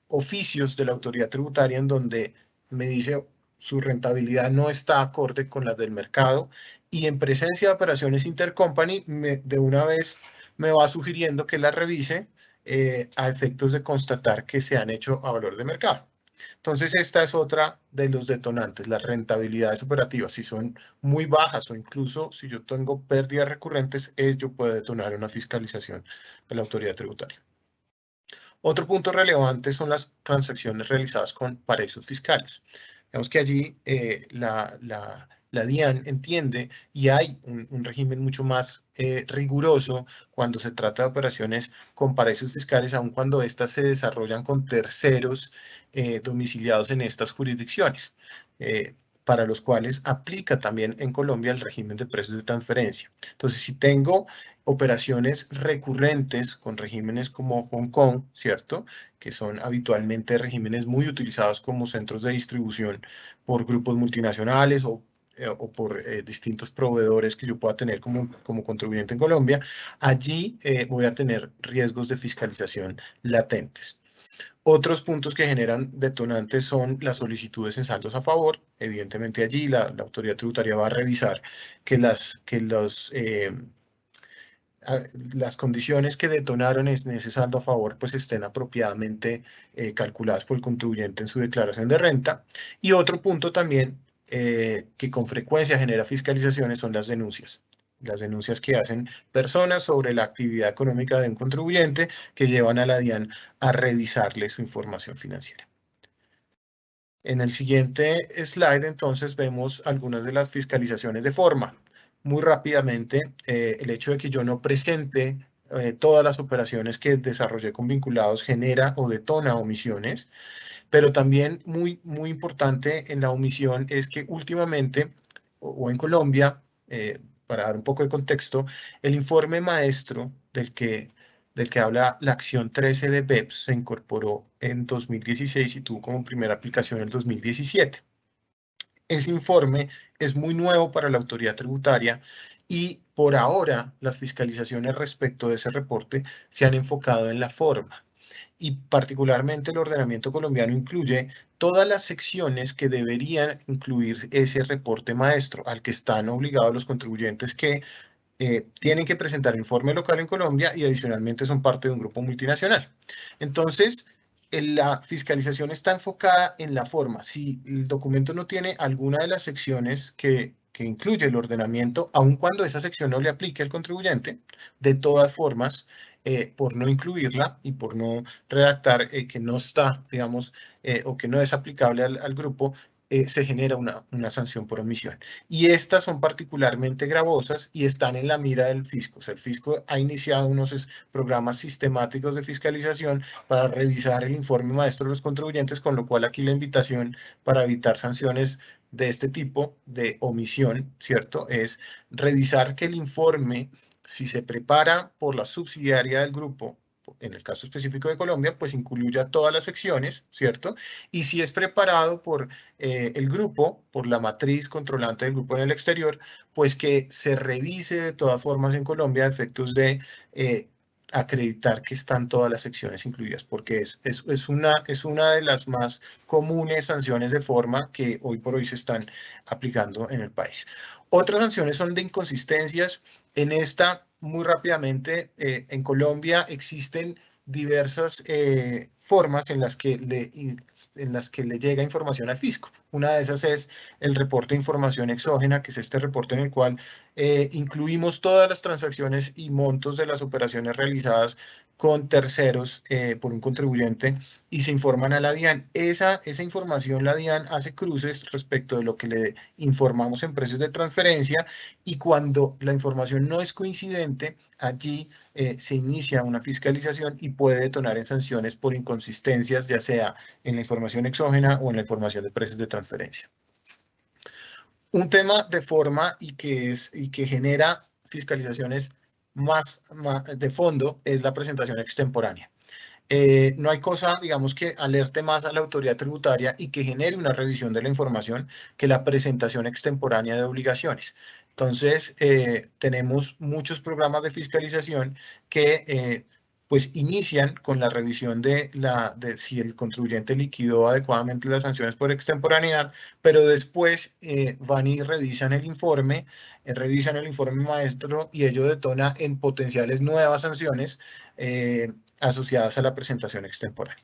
oficios de la autoridad tributaria en donde me dice su rentabilidad no está acorde con las del mercado, y en presencia de operaciones intercompany de una vez me va sugiriendo que la revise a efectos de constatar que se han hecho a valor de mercado. Entonces, esta es otra de los detonantes, las rentabilidades operativas. Si son muy bajas o incluso si yo tengo pérdidas recurrentes, ello puede detonar una fiscalización de la autoridad tributaria. Otro punto relevante son las transacciones realizadas con paraísos fiscales. Vemos que allí la DIAN entiende y hay un régimen mucho más riguroso cuando se trata de operaciones con paraísos fiscales, aun cuando éstas se desarrollan con terceros domiciliados en estas jurisdicciones, para los cuales aplica también en Colombia el régimen de precios de transferencia. Entonces, si tengo operaciones recurrentes con regímenes como Hong Kong, ¿cierto?, que son habitualmente regímenes muy utilizados como centros de distribución por grupos multinacionales o por distintos proveedores que yo pueda tener como contribuyente en Colombia, allí voy a tener riesgos de fiscalización latentes. Otros puntos que generan detonantes son las solicitudes en saldos a favor. Evidentemente allí la autoridad tributaria va a revisar que las condiciones que detonaron en ese saldo a favor pues estén apropiadamente calculadas por el contribuyente en su declaración de renta. Y otro punto también que con frecuencia genera fiscalizaciones son las denuncias. Las denuncias que hacen personas sobre la actividad económica de un contribuyente, que llevan a la DIAN a revisarle su información financiera. En el siguiente slide, entonces, vemos algunas de las fiscalizaciones de forma. Muy rápidamente, el hecho de que yo no presente todas las operaciones que desarrollé con vinculados genera o detona omisiones, pero también muy importante en la omisión es que últimamente, o en Colombia, para dar un poco de contexto, el informe maestro del que habla la acción 13 de BEPS se incorporó en 2016 y tuvo como primera aplicación en el 2017. Ese informe es muy nuevo para la autoridad tributaria y por ahora las fiscalizaciones respecto de ese reporte se han enfocado en la forma. Y particularmente el ordenamiento colombiano incluye todas las secciones que deberían incluir ese reporte maestro, al que están obligados los contribuyentes que tienen que presentar informe local en Colombia y adicionalmente son parte de un grupo multinacional. Entonces, la fiscalización está enfocada en la forma. Si el documento no tiene alguna de las secciones que incluye el ordenamiento, aun cuando esa sección no le aplique al contribuyente, de todas formas, por no incluirla y por no redactar que no está, digamos, o que no es aplicable al grupo, se genera una sanción por omisión. Y estas son particularmente gravosas y están en la mira del fisco. O sea, el fisco ha iniciado unos programas sistemáticos de fiscalización para revisar el informe maestro de los contribuyentes, con lo cual aquí la invitación para evitar sanciones de este tipo de omisión, ¿cierto?, es revisar que el informe, si se prepara por la subsidiaria del grupo, en el caso específico de Colombia, pues incluya todas las secciones, ¿cierto? Y si es preparado por el grupo, por la matriz controlante del grupo en el exterior, pues que se revise de todas formas en Colombia a efectos de acreditar que están todas las secciones incluidas, porque es una de las más comunes sanciones de forma que hoy por hoy se están aplicando en el país. Otras sanciones son de inconsistencias. En esta, muy rápidamente, en Colombia existen diversas formas en las que le llega información al fisco. Una de esas es el reporte de información exógena, que es este reporte en el cual incluimos todas las transacciones y montos de las operaciones realizadas con terceros por un contribuyente y se informan a la DIAN. Esa información la DIAN hace cruces respecto de lo que le informamos en precios de transferencia, y cuando la información no es coincidente, allí se inicia una fiscalización y puede detonar en sanciones por inconsistencias, ya sea en la información exógena o en la información de precios de transferencia. Un tema de forma y que genera fiscalizaciones más de fondo es la presentación extemporánea. No hay cosa, digamos, que alerte más a la autoridad tributaria y que genere una revisión de la información que la presentación extemporánea de obligaciones. Entonces, tenemos muchos programas de fiscalización que pues inician con la revisión de si el contribuyente liquidó adecuadamente las sanciones por extemporaneidad, pero después van y revisan el informe maestro, y ello detona en potenciales nuevas sanciones asociadas a la presentación extemporánea.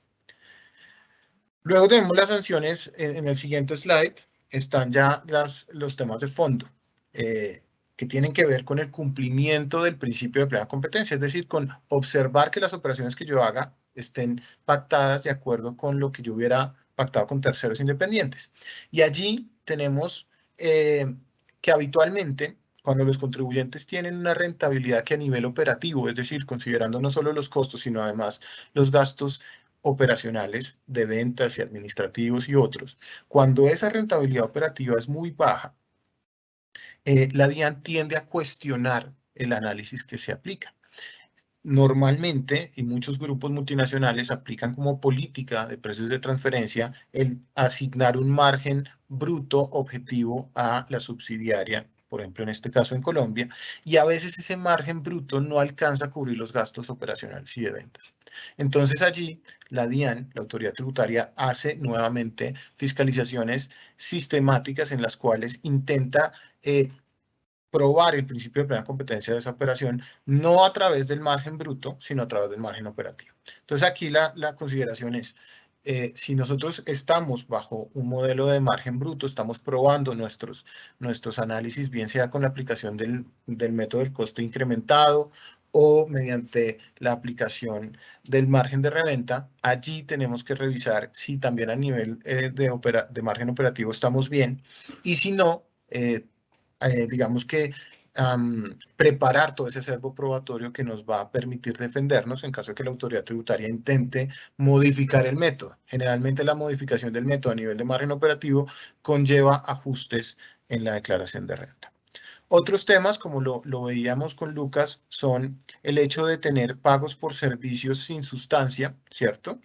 Luego tenemos las sanciones. En el siguiente slide están ya los temas de fondo que tienen que ver con el cumplimiento del principio de plena competencia, es decir, con observar que las operaciones que yo haga estén pactadas de acuerdo con lo que yo hubiera pactado con terceros independientes. Y allí tenemos que habitualmente, cuando los contribuyentes tienen una rentabilidad que a nivel operativo, es decir, considerando no solo los costos, sino además los gastos operacionales de ventas y administrativos y otros, cuando esa rentabilidad operativa es muy baja, la DIAN tiende a cuestionar el análisis que se aplica. Normalmente, y muchos grupos multinacionales aplican como política de precios de transferencia el asignar un margen bruto objetivo a la subsidiaria, por ejemplo, en este caso en Colombia, y a veces ese margen bruto no alcanza a cubrir los gastos operacionales y de ventas. Entonces allí la DIAN, la autoridad tributaria, hace nuevamente fiscalizaciones sistemáticas en las cuales intenta probar el principio de plena competencia de esa operación, no a través del margen bruto, sino a través del margen operativo. Entonces aquí la consideración es, si nosotros estamos bajo un modelo de margen bruto, estamos probando nuestros análisis, bien sea con la aplicación del método del coste incrementado o mediante la aplicación del margen de reventa, allí tenemos que revisar si también a nivel de margen operativo estamos bien, y si no, digamos que preparar todo ese acervo probatorio que nos va a permitir defendernos en caso de que la autoridad tributaria intente modificar el método. Generalmente la modificación del método a nivel de margen operativo conlleva ajustes en la declaración de renta. Otros temas, como lo veíamos con Lucas, son el hecho de tener pagos por servicios sin sustancia, ¿cierto?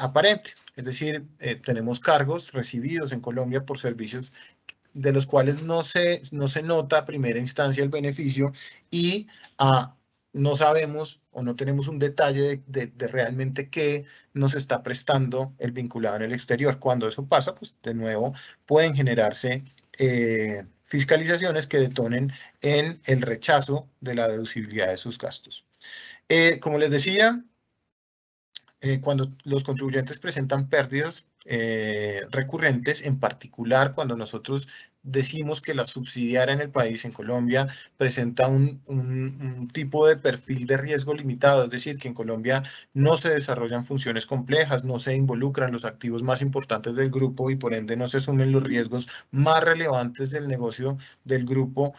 Aparente. Es decir, tenemos cargos recibidos en Colombia por servicios de los cuales no se nota a primera instancia el beneficio, y no sabemos o no tenemos un detalle de realmente qué nos está prestando el vinculado en el exterior. Cuando eso pasa, pues de nuevo pueden generarse fiscalizaciones que detonen en el rechazo de la deducibilidad de sus gastos. Como les decía, cuando los contribuyentes presentan pérdidas recurrentes, en particular cuando nosotros decimos que la subsidiaria en el país, en Colombia, presenta un tipo de perfil de riesgo limitado, es decir, que en Colombia no se desarrollan funciones complejas, no se involucran los activos más importantes del grupo y por ende no se asumen los riesgos más relevantes del negocio del grupo.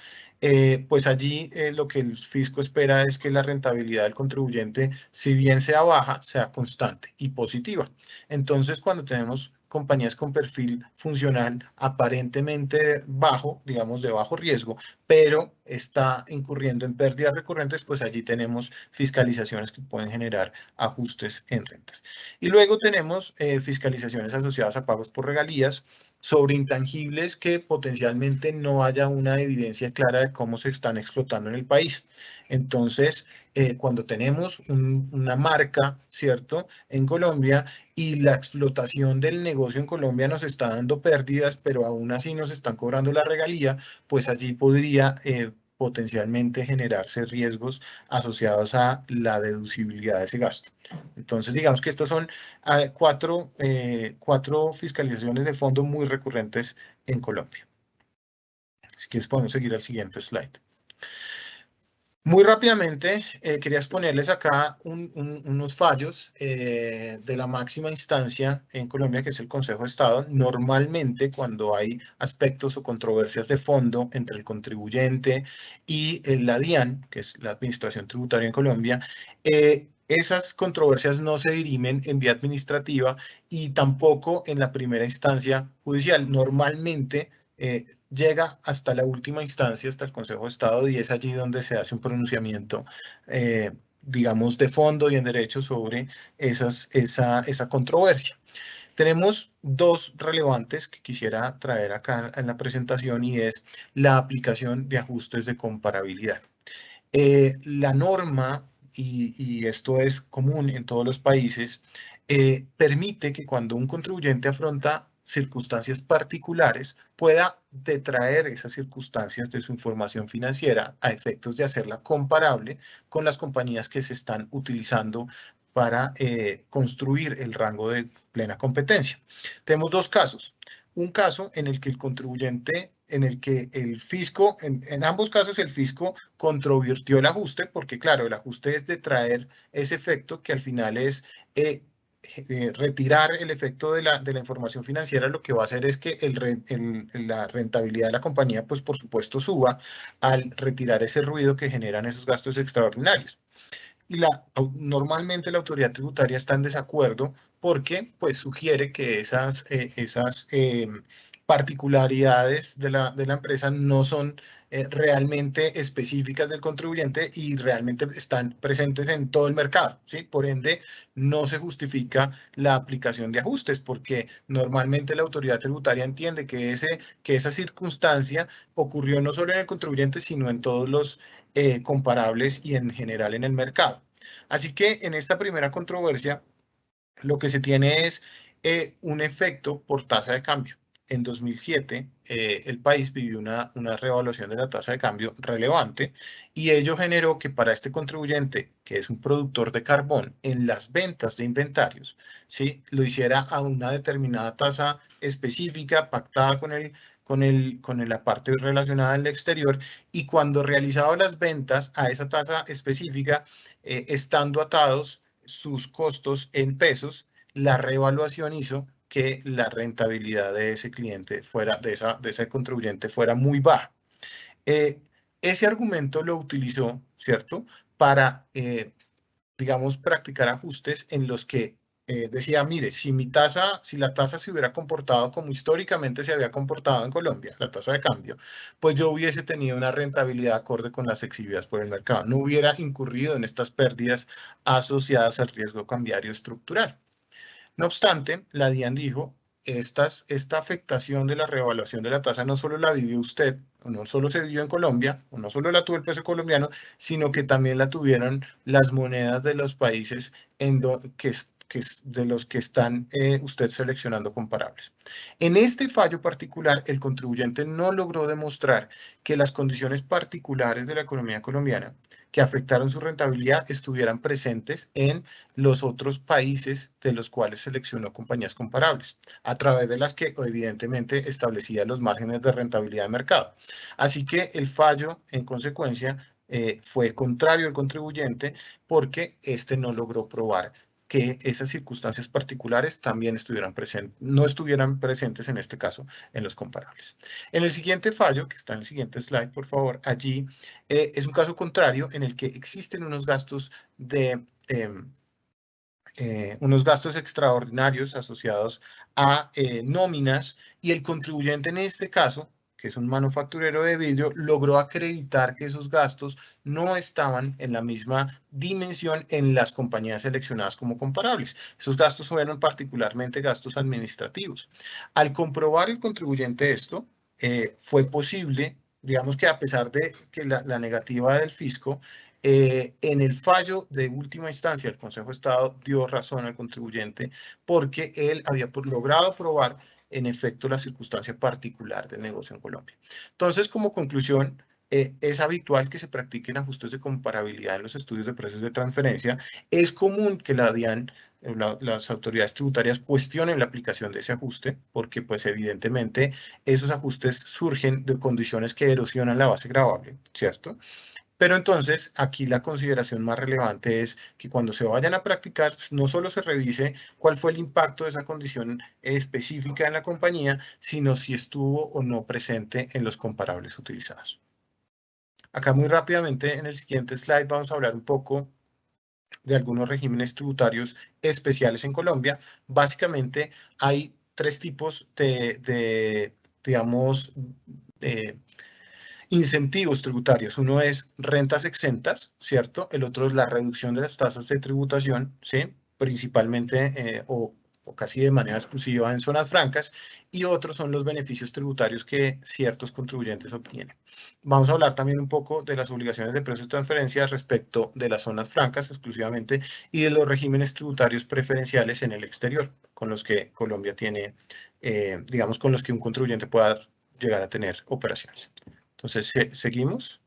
Pues allí lo que el fisco espera es que la rentabilidad del contribuyente, si bien sea baja, sea constante y positiva. Entonces, cuando tenemos compañías con perfil funcional aparentemente bajo, digamos de bajo riesgo, pero está incurriendo en pérdidas recurrentes, pues allí tenemos fiscalizaciones que pueden generar ajustes en rentas. Y luego tenemos fiscalizaciones asociadas a pagos por regalías sobre intangibles que potencialmente no haya una evidencia clara de cómo se están explotando en el país. Entonces, cuando tenemos una marca, ¿cierto?, en Colombia, y la explotación del negocio en Colombia nos está dando pérdidas, pero aún así nos están cobrando la regalía, pues allí podría potencialmente generarse riesgos asociados a la deducibilidad de ese gasto. Entonces, digamos que estas son cuatro fiscalizaciones de fondo muy recurrentes en Colombia. Si quieres, podemos seguir al siguiente slide. Muy rápidamente, quería exponerles acá unos fallos de la máxima instancia en Colombia, que es el Consejo de Estado. Normalmente, cuando hay aspectos o controversias de fondo entre el contribuyente y la DIAN, que es la Administración Tributaria en Colombia, esas controversias no se dirimen en vía administrativa y tampoco en la primera instancia judicial. Normalmente llega hasta la última instancia, hasta el Consejo de Estado, y es allí donde se hace un pronunciamiento, digamos, de fondo y en derecho sobre esa controversia. Tenemos dos relevantes que quisiera traer acá en la presentación, y es la aplicación de ajustes de comparabilidad. La norma, y esto es común en todos los países, permite que cuando un contribuyente afronta circunstancias particulares, pueda detraer esas circunstancias de su información financiera a efectos de hacerla comparable con las compañías que se están utilizando para construir el rango de plena competencia. Tenemos dos casos. Un caso en el que el contribuyente, en el que el fisco, en ambos casos el fisco controvirtió el ajuste, porque claro, el ajuste es de traer ese efecto que al final es retirar el efecto de la información financiera. Lo que va a hacer es que la rentabilidad de la compañía, pues por supuesto, suba al retirar ese ruido que generan esos gastos extraordinarios. Y normalmente la autoridad tributaria está en desacuerdo porque pues sugiere que esas particularidades de la empresa no son realmente específicas del contribuyente y realmente están presentes en todo el mercado, ¿sí? Por ende, no se justifica la aplicación de ajustes, porque normalmente la autoridad tributaria entiende que esa circunstancia ocurrió no solo en el contribuyente, sino en todos los comparables y en general en el mercado. Así que en esta primera controversia, lo que se tiene es un efecto por tasa de cambio. En 2007, el país vivió una revaluación de la tasa de cambio relevante, y ello generó que para este contribuyente, que es un productor de carbón, en las ventas de inventarios, ¿sí?, lo hiciera a una determinada tasa específica pactada con la parte relacionada al exterior, y cuando realizaba las ventas a esa tasa específica, estando atados sus costos en pesos, la revaluación hizo que la rentabilidad de ese cliente de ese contribuyente fuera muy baja. Ese argumento lo utilizó, ¿cierto?, para, digamos, practicar ajustes en los que decía, mire, si la tasa se hubiera comportado como históricamente se había comportado en Colombia, la tasa de cambio, pues yo hubiese tenido una rentabilidad acorde con las exhibidas por el mercado. No hubiera incurrido en estas pérdidas asociadas al riesgo cambiario estructural. No obstante, la DIAN dijo, esta afectación de la revaluación de la tasa no solo la vivió usted, no solo se vivió en Colombia, o no solo la tuvo el peso colombiano, sino que también la tuvieron las monedas de los países de los que están usted seleccionando comparables. En este fallo particular, el contribuyente no logró demostrar que las condiciones particulares de la economía colombiana que afectaron su rentabilidad estuvieran presentes en los otros países de los cuales seleccionó compañías comparables, a través de las que evidentemente establecía los márgenes de rentabilidad de mercado. Así que el fallo, en consecuencia, fue contrario al contribuyente, porque este no logró probar que esas circunstancias particulares también no estuvieran presentes en este caso en los comparables. En el siguiente fallo, que está en el siguiente slide, por favor, allí es un caso contrario en el que existen unos gastos extraordinarios asociados a nóminas, y el contribuyente en este caso, que es un manufacturero de vidrio, logró acreditar que esos gastos no estaban en la misma dimensión en las compañías seleccionadas como comparables. Esos gastos fueron particularmente gastos administrativos. Al comprobar el contribuyente esto, fue posible, digamos que a pesar de que la negativa del fisco, en el fallo de última instancia, el Consejo de Estado dio razón al contribuyente, porque él había logrado probar en efecto la circunstancia particular del negocio en Colombia. Entonces, como conclusión, es habitual que se practiquen ajustes de comparabilidad en los estudios de precios de transferencia. Es común que la DIAN, las autoridades tributarias, cuestionen la aplicación de ese ajuste, porque pues evidentemente esos ajustes surgen de condiciones que erosionan la base gravable, ¿cierto? Pero entonces, aquí la consideración más relevante es que cuando se vayan a practicar, no solo se revise cuál fue el impacto de esa condición específica en la compañía, sino si estuvo o no presente en los comparables utilizados. Acá muy rápidamente, en el siguiente slide, vamos a hablar un poco de algunos regímenes tributarios especiales en Colombia. Básicamente, hay tres tipos digamos, incentivos tributarios. Uno es rentas exentas, ¿cierto? El otro es la reducción de las tasas de tributación, ¿sí? Principalmente o casi de manera exclusiva en zonas francas, y otros son los beneficios tributarios que ciertos contribuyentes obtienen. Vamos a hablar también un poco de las obligaciones de precios de transferencia respecto de las zonas francas exclusivamente y de los regímenes tributarios preferenciales en el exterior, con los que Colombia tiene, digamos, con los que un contribuyente pueda llegar a tener operaciones. Entonces, seguimos.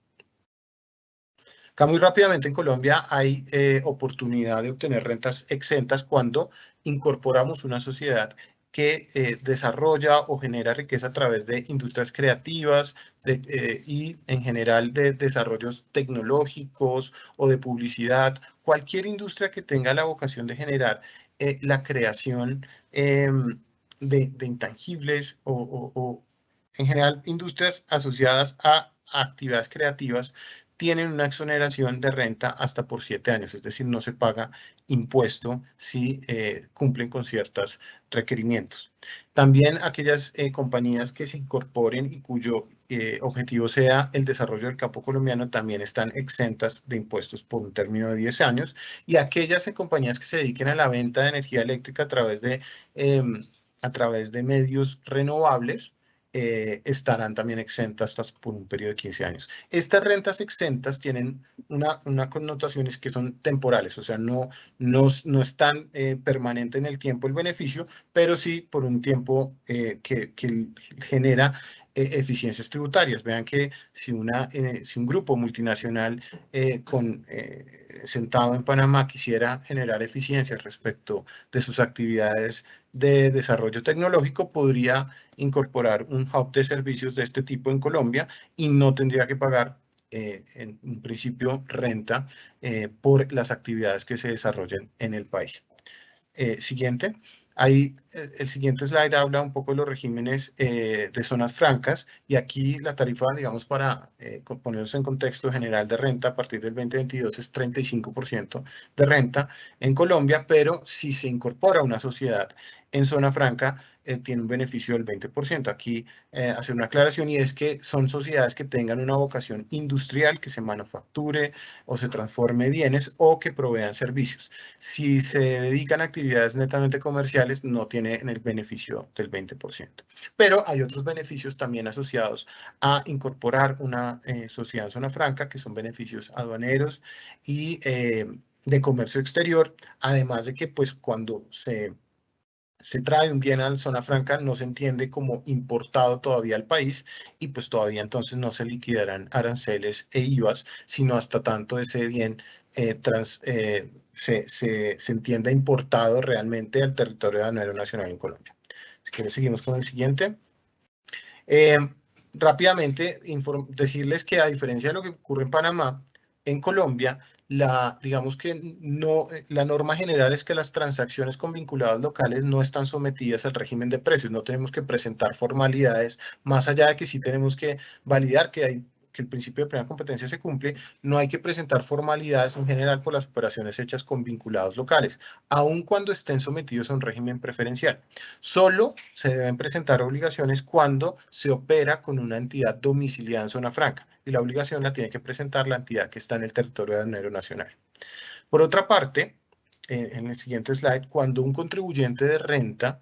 Acá muy rápidamente en Colombia hay oportunidad de obtener rentas exentas cuando incorporamos una sociedad que desarrolla o genera riqueza a través de industrias creativas y en general de desarrollos tecnológicos o de publicidad. Cualquier industria que tenga la vocación de generar la creación de intangibles o en general industrias asociadas a actividades creativas tienen una exoneración de renta hasta por 7 años, es decir, no se paga impuesto si cumplen con ciertos requerimientos. También aquellas compañías que se incorporen y cuyo objetivo sea el desarrollo del campo colombiano también están exentas de impuestos por un término de 10 años, y aquellas compañías que se dediquen a la venta de energía eléctrica a través de medios renovables, estarán también exentas hasta por un periodo de 15 años. Estas rentas exentas tienen una connotación que son temporales, o sea, no están permanente en el tiempo el beneficio, pero sí por un tiempo que genera eficiencias tributarias. Vean que si un grupo multinacional sentado en Panamá quisiera generar eficiencias respecto de sus actividades de desarrollo tecnológico, podría incorporar un hub de servicios de este tipo en Colombia y no tendría que pagar en un principio renta por las actividades que se desarrollen en el país. Siguiente. Ahí el siguiente slide habla un poco de los regímenes de zonas francas, y aquí la tarifa, digamos, para ponernos en contexto general de renta a partir del 2022 es 35% de renta en Colombia, pero si se incorpora una sociedad en zona franca, tiene un beneficio del 20%. Aquí hacer una aclaración, y es que son sociedades que tengan una vocación industrial, que se manufacture o se transforme bienes o que provean servicios. Si se dedican a actividades netamente comerciales, no tienen el beneficio del 20%. Pero hay otros beneficios también asociados a incorporar una sociedad en zona franca, que son beneficios aduaneros y de comercio exterior, además de que pues cuando se trae un bien a la zona franca, no se entiende como importado todavía al país, y pues todavía entonces no se liquidarán aranceles e IVAs, sino hasta tanto ese bien se entienda importado realmente al territorio aduanero nacional en Colombia. Si quieres, seguimos con el siguiente. Rápidamente, decirles que a diferencia de lo que ocurre en Panamá, en Colombia, digamos que no, la norma general es que las transacciones con vinculados locales no están sometidas al régimen de precios. No tenemos que presentar formalidades, más allá de que sí tenemos que validar que el principio de plena competencia se cumple. No hay que presentar formalidades en general por las operaciones hechas con vinculados locales, aun cuando estén sometidos a un régimen preferencial. Solo se deben presentar obligaciones cuando se opera con una entidad domiciliada en zona franca, y la obligación la tiene que presentar la entidad que está en el territorio aduanero nacional. Por otra parte, en el siguiente slide, cuando un contribuyente de renta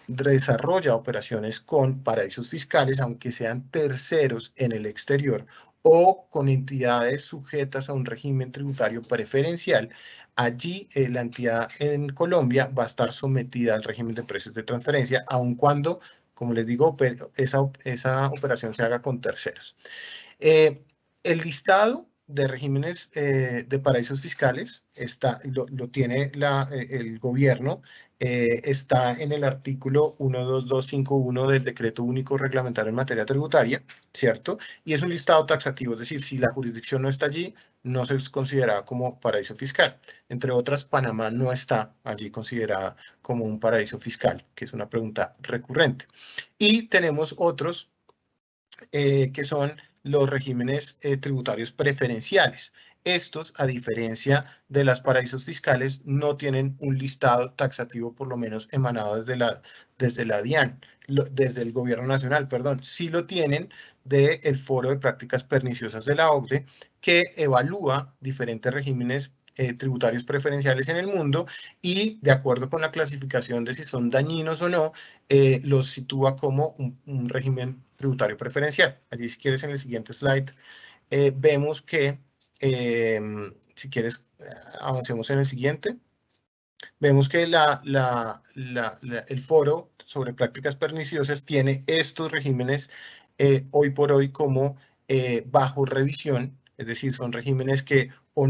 desarrolla operaciones con paraísos fiscales, aunque sean terceros en el exterior o con entidades sujetas a un régimen tributario preferencial, allí la entidad en Colombia va a estar sometida al régimen de precios de transferencia, aun cuando como les digo, esa operación se haga con terceros. El listado de regímenes de paraísos fiscales lo tiene el gobierno, está en el artículo 12251 del Decreto Único Reglamentario en Materia Tributaria, ¿cierto? Y es un listado taxativo, es decir, si la jurisdicción no está allí, no se considera como paraíso fiscal. Entre otras, Panamá no está allí considerada como un paraíso fiscal, que es una pregunta recurrente. Y tenemos otros que son los regímenes tributarios preferenciales. Estos, a diferencia de los paraísos fiscales, no tienen un listado taxativo, por lo menos emanado desde la DIAN, desde el Gobierno Nacional, perdón. Sí lo tienen del Foro de Prácticas Perniciosas de la OCDE, que evalúa diferentes regímenes tributarios preferenciales en el mundo y, de acuerdo con la clasificación de si son dañinos o no, los sitúa como un régimen tributario preferencial. Allí, si quieres, en el siguiente slide, vemos que, si quieres, avancemos en el siguiente. Vemos que el Foro sobre Prácticas Perniciosas tiene estos regímenes hoy por hoy como bajo revisión, es decir, son regímenes que o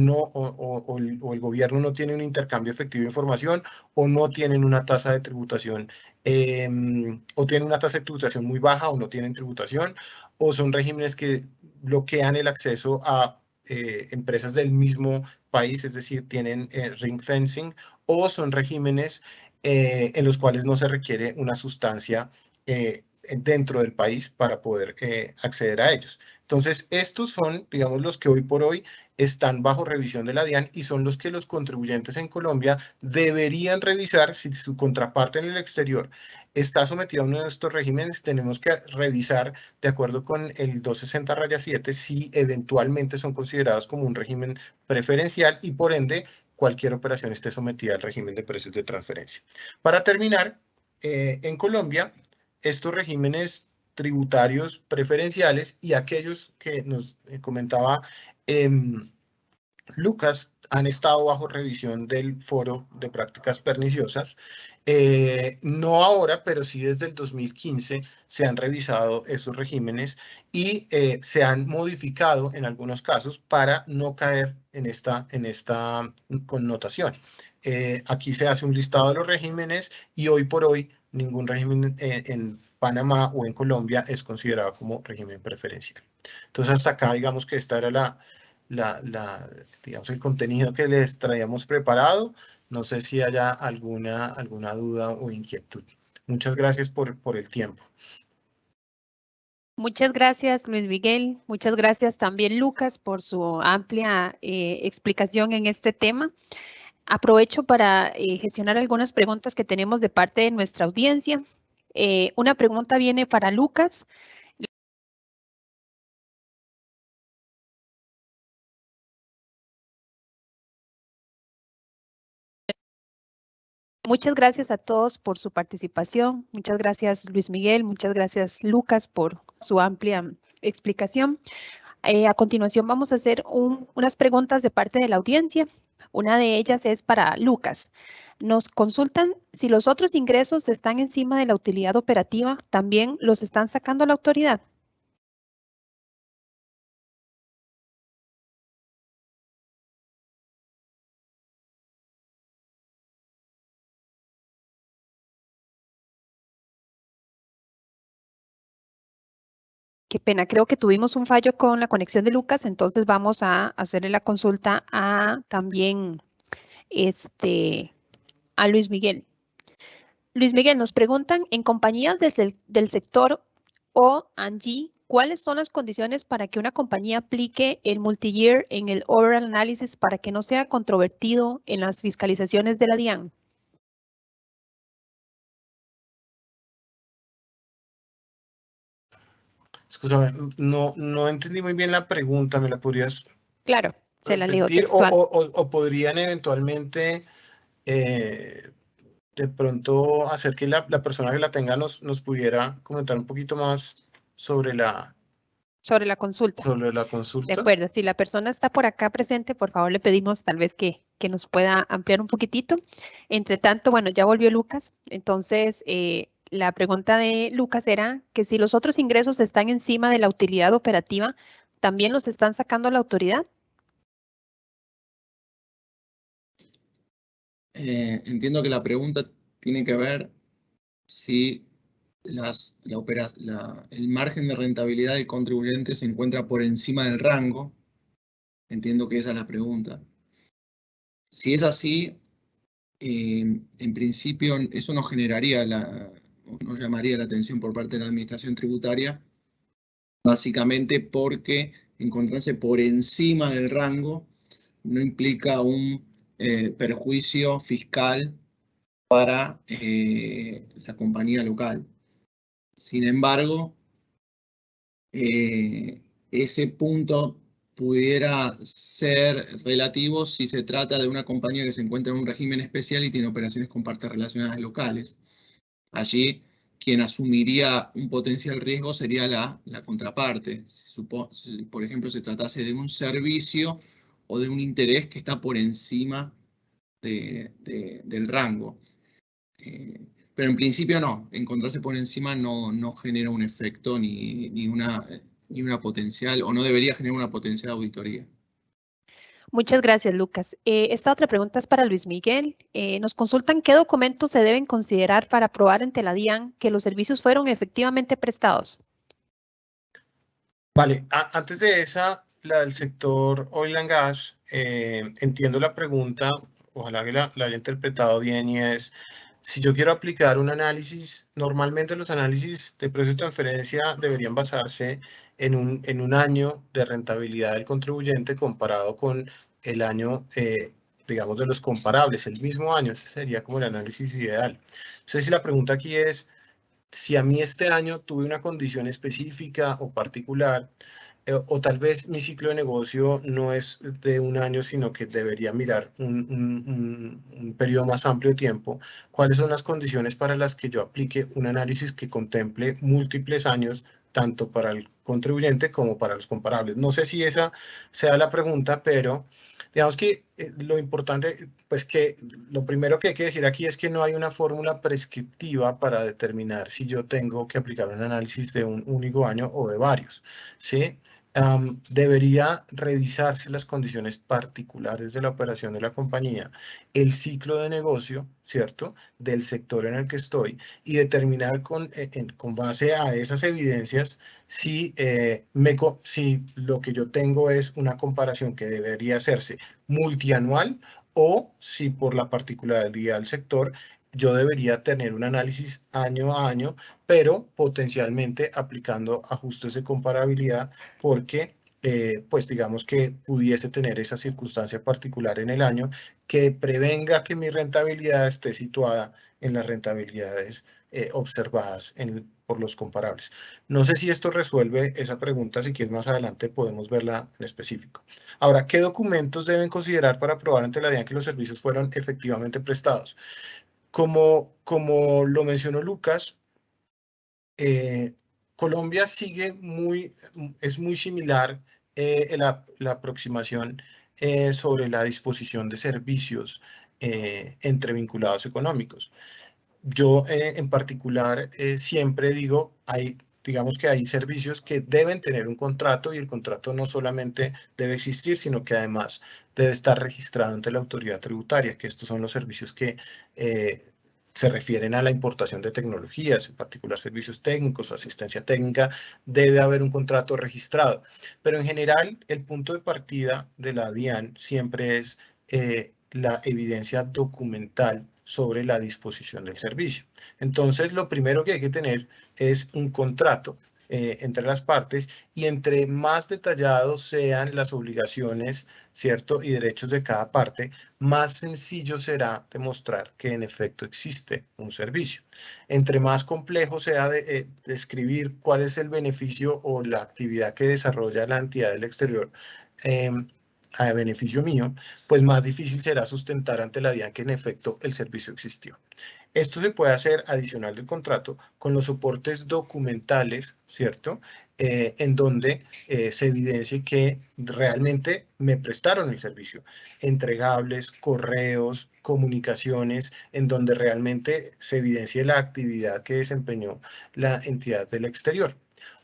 el gobierno no tiene un intercambio efectivo de información o no tienen una tasa de tributación o tienen una tasa de tributación muy baja o no tienen tributación, o son regímenes que bloquean el acceso a empresas del mismo país, es decir, tienen ring fencing, o son regímenes en los cuales no se requiere una sustancia dentro del país para poder acceder a ellos. Entonces, estos son, digamos, los que hoy por hoy están bajo revisión de la DIAN y son los que los contribuyentes en Colombia deberían revisar. Si su contraparte en el exterior está sometida a uno de estos regímenes, tenemos que revisar, de acuerdo con el 260-7, si eventualmente son considerados como un régimen preferencial y, por ende, cualquier operación esté sometida al régimen de precios de transferencia. Para terminar, en Colombia, estos regímenes tributarios preferenciales y aquellos que nos comentaba Lucas han estado bajo revisión del Foro de Prácticas Perniciosas. No ahora, pero sí desde el 2015 se han revisado esos regímenes y se han modificado en algunos casos para no caer en esta connotación. Aquí se hace un listado de los regímenes y hoy por hoy ningún régimen en Panamá o en Colombia es considerado como régimen preferencial. Entonces, hasta acá, digamos que esta era digamos, el contenido que les traíamos preparado. No sé si haya alguna duda o inquietud. Muchas gracias por el tiempo. Muchas gracias, Luis Miguel. Muchas gracias también, Lucas, por su amplia explicación en este tema. Aprovecho para gestionar algunas preguntas que tenemos de parte de nuestra audiencia. Una pregunta viene para Lucas. Muchas gracias a todos por su participación. Muchas gracias, Luis Miguel. Muchas gracias, Lucas, por su amplia explicación. A continuación vamos a hacer unas preguntas de parte de la audiencia. Una de ellas es para Lucas. Nos consultan si los otros ingresos están encima de la utilidad operativa, ¿también los están sacando la autoridad? Qué pena, creo que tuvimos un fallo con la conexión de Lucas, entonces vamos a hacerle la consulta a también a Luis Miguel. Luis Miguel, nos preguntan, en compañías del sector O&G, ¿cuáles son las condiciones para que una compañía aplique el multi-year en el overall analysis para que no sea controvertido en las fiscalizaciones de la DIAN? Escúchame, no entendí muy bien la pregunta, ¿me la podrías Claro, se la leo repetir? textual. O podrían eventualmente de pronto hacer que la persona que la tenga nos pudiera comentar un poquito más sobre la consulta. Sobre la consulta. De acuerdo, si la persona está por acá presente, por favor le pedimos tal vez que nos pueda ampliar un poquitito. Entre tanto, bueno, ya volvió Lucas, entonces la pregunta de Lucas era que si los otros ingresos están encima de la utilidad operativa, ¿también los están sacando la autoridad? Entiendo que la pregunta tiene que ver si el margen de rentabilidad del contribuyente se encuentra por encima del rango. Entiendo que esa es la pregunta. Si es así, en principio eso no llamaría la atención por parte de la Administración Tributaria, básicamente porque encontrarse por encima del rango no implica un perjuicio fiscal para la compañía local. Sin embargo, ese punto pudiera ser relativo si se trata de una compañía que se encuentra en un régimen especial y tiene operaciones con partes relacionadas locales. Allí, quien asumiría un potencial riesgo sería la contraparte. Si, por ejemplo, se tratase de un servicio o de un interés que está por encima del rango. Pero en principio no, encontrarse por encima no genera un efecto ni una potencial, o no debería generar una potencial auditoría. Muchas gracias, Lucas. Esta otra pregunta es para Luis Miguel. Nos consultan qué documentos se deben considerar para probar ante la DIAN que los servicios fueron efectivamente prestados. Vale, antes de esa, la del sector oil and gas, entiendo la pregunta, ojalá que la haya interpretado bien, y es, si yo quiero aplicar un análisis, normalmente los análisis de precio de transferencia deberían basarse en un año de rentabilidad del contribuyente comparado con el año, digamos, de los comparables, el mismo año. Ese sería como el análisis ideal. Entonces, si la pregunta aquí es, si a mí este año tuve una condición específica o particular, o tal vez mi ciclo de negocio no es de un año, sino que debería mirar un periodo más amplio de tiempo, ¿cuáles son las condiciones para las que yo aplique un análisis que contemple múltiples años, tanto para el contribuyente como para los comparables? No sé si esa sea la pregunta, pero digamos que lo importante, pues que lo primero que hay que decir aquí es que no hay una fórmula prescriptiva para determinar si yo tengo que aplicar un análisis de un único año o de varios, ¿sí? Debería revisarse las condiciones particulares de la operación de la compañía, el ciclo de negocio, ¿cierto?, del sector en el que estoy, y determinar con base a esas evidencias si lo que yo tengo es una comparación que debería hacerse multianual, o si por la particularidad del sector yo debería tener un análisis año a año, pero potencialmente aplicando ajustes de comparabilidad, porque pues digamos que pudiese tener esa circunstancia particular en el año que prevenga que mi rentabilidad esté situada en las rentabilidades observadas por los comparables. No sé si esto resuelve esa pregunta, si quieres más adelante podemos verla en específico. Ahora, ¿qué documentos deben considerar para probar ante la DIAN que los servicios fueron efectivamente prestados? Como lo mencionó Lucas, Colombia es muy similar la aproximación sobre la disposición de servicios entre vinculados económicos. Yo en particular siempre digo, digamos que hay servicios que deben tener un contrato, y el contrato no solamente debe existir, sino que además debe estar registrado ante la autoridad tributaria, que estos son los servicios que se refieren a la importación de tecnologías, en particular servicios técnicos o asistencia técnica. Debe haber un contrato registrado. Pero en general, el punto de partida de la DIAN siempre es la evidencia documental sobre la disposición del servicio. Entonces, lo primero que hay que tener es un contrato entre las partes, y entre más detallados sean las obligaciones, ¿cierto?, y derechos de cada parte, más sencillo será demostrar que en efecto existe un servicio. Entre más complejo sea describir cuál es el beneficio o la actividad que desarrolla la entidad del exterior a beneficio mío, pues más difícil será sustentar ante la DIAN que en efecto el servicio existió. Esto se puede hacer adicional del contrato con los soportes documentales, ¿cierto? En donde se evidencie que realmente me prestaron el servicio. Entregables, correos, comunicaciones, en donde realmente se evidencie la actividad que desempeñó la entidad del exterior.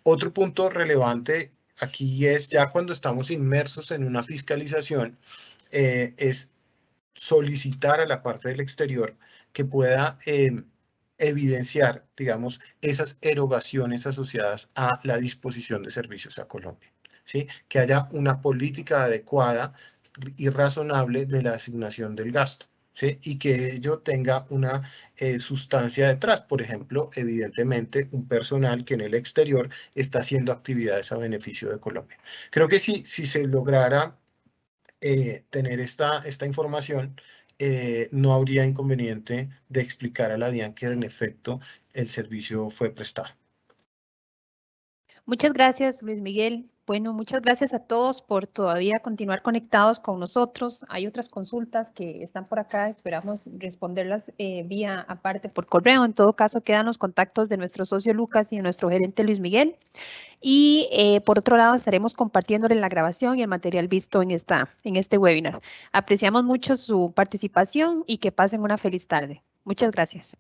Otro punto relevante aquí es ya cuando estamos inmersos en una fiscalización, es solicitar a la parte del exterior que pueda evidenciar, digamos, esas erogaciones asociadas a la disposición de servicios a Colombia, ¿sí? Que haya una política adecuada y razonable de la asignación del gasto, ¿sí? Y que ello tenga una sustancia detrás, por ejemplo, evidentemente un personal que en el exterior está haciendo actividades a beneficio de Colombia. Creo que si se lograra tener esta información, no habría inconveniente de explicar a la DIAN que en efecto el servicio fue prestado. Muchas gracias, Luis Miguel. Bueno, muchas gracias a todos por todavía continuar conectados con nosotros. Hay otras consultas que están por acá, esperamos responderlas vía aparte por correo. En todo caso, quedan los contactos de nuestro socio Lucas y de nuestro gerente Luis Miguel. Y por otro lado, estaremos compartiéndole la grabación y el material visto en este webinar. Apreciamos mucho su participación y que pasen una feliz tarde. Muchas gracias.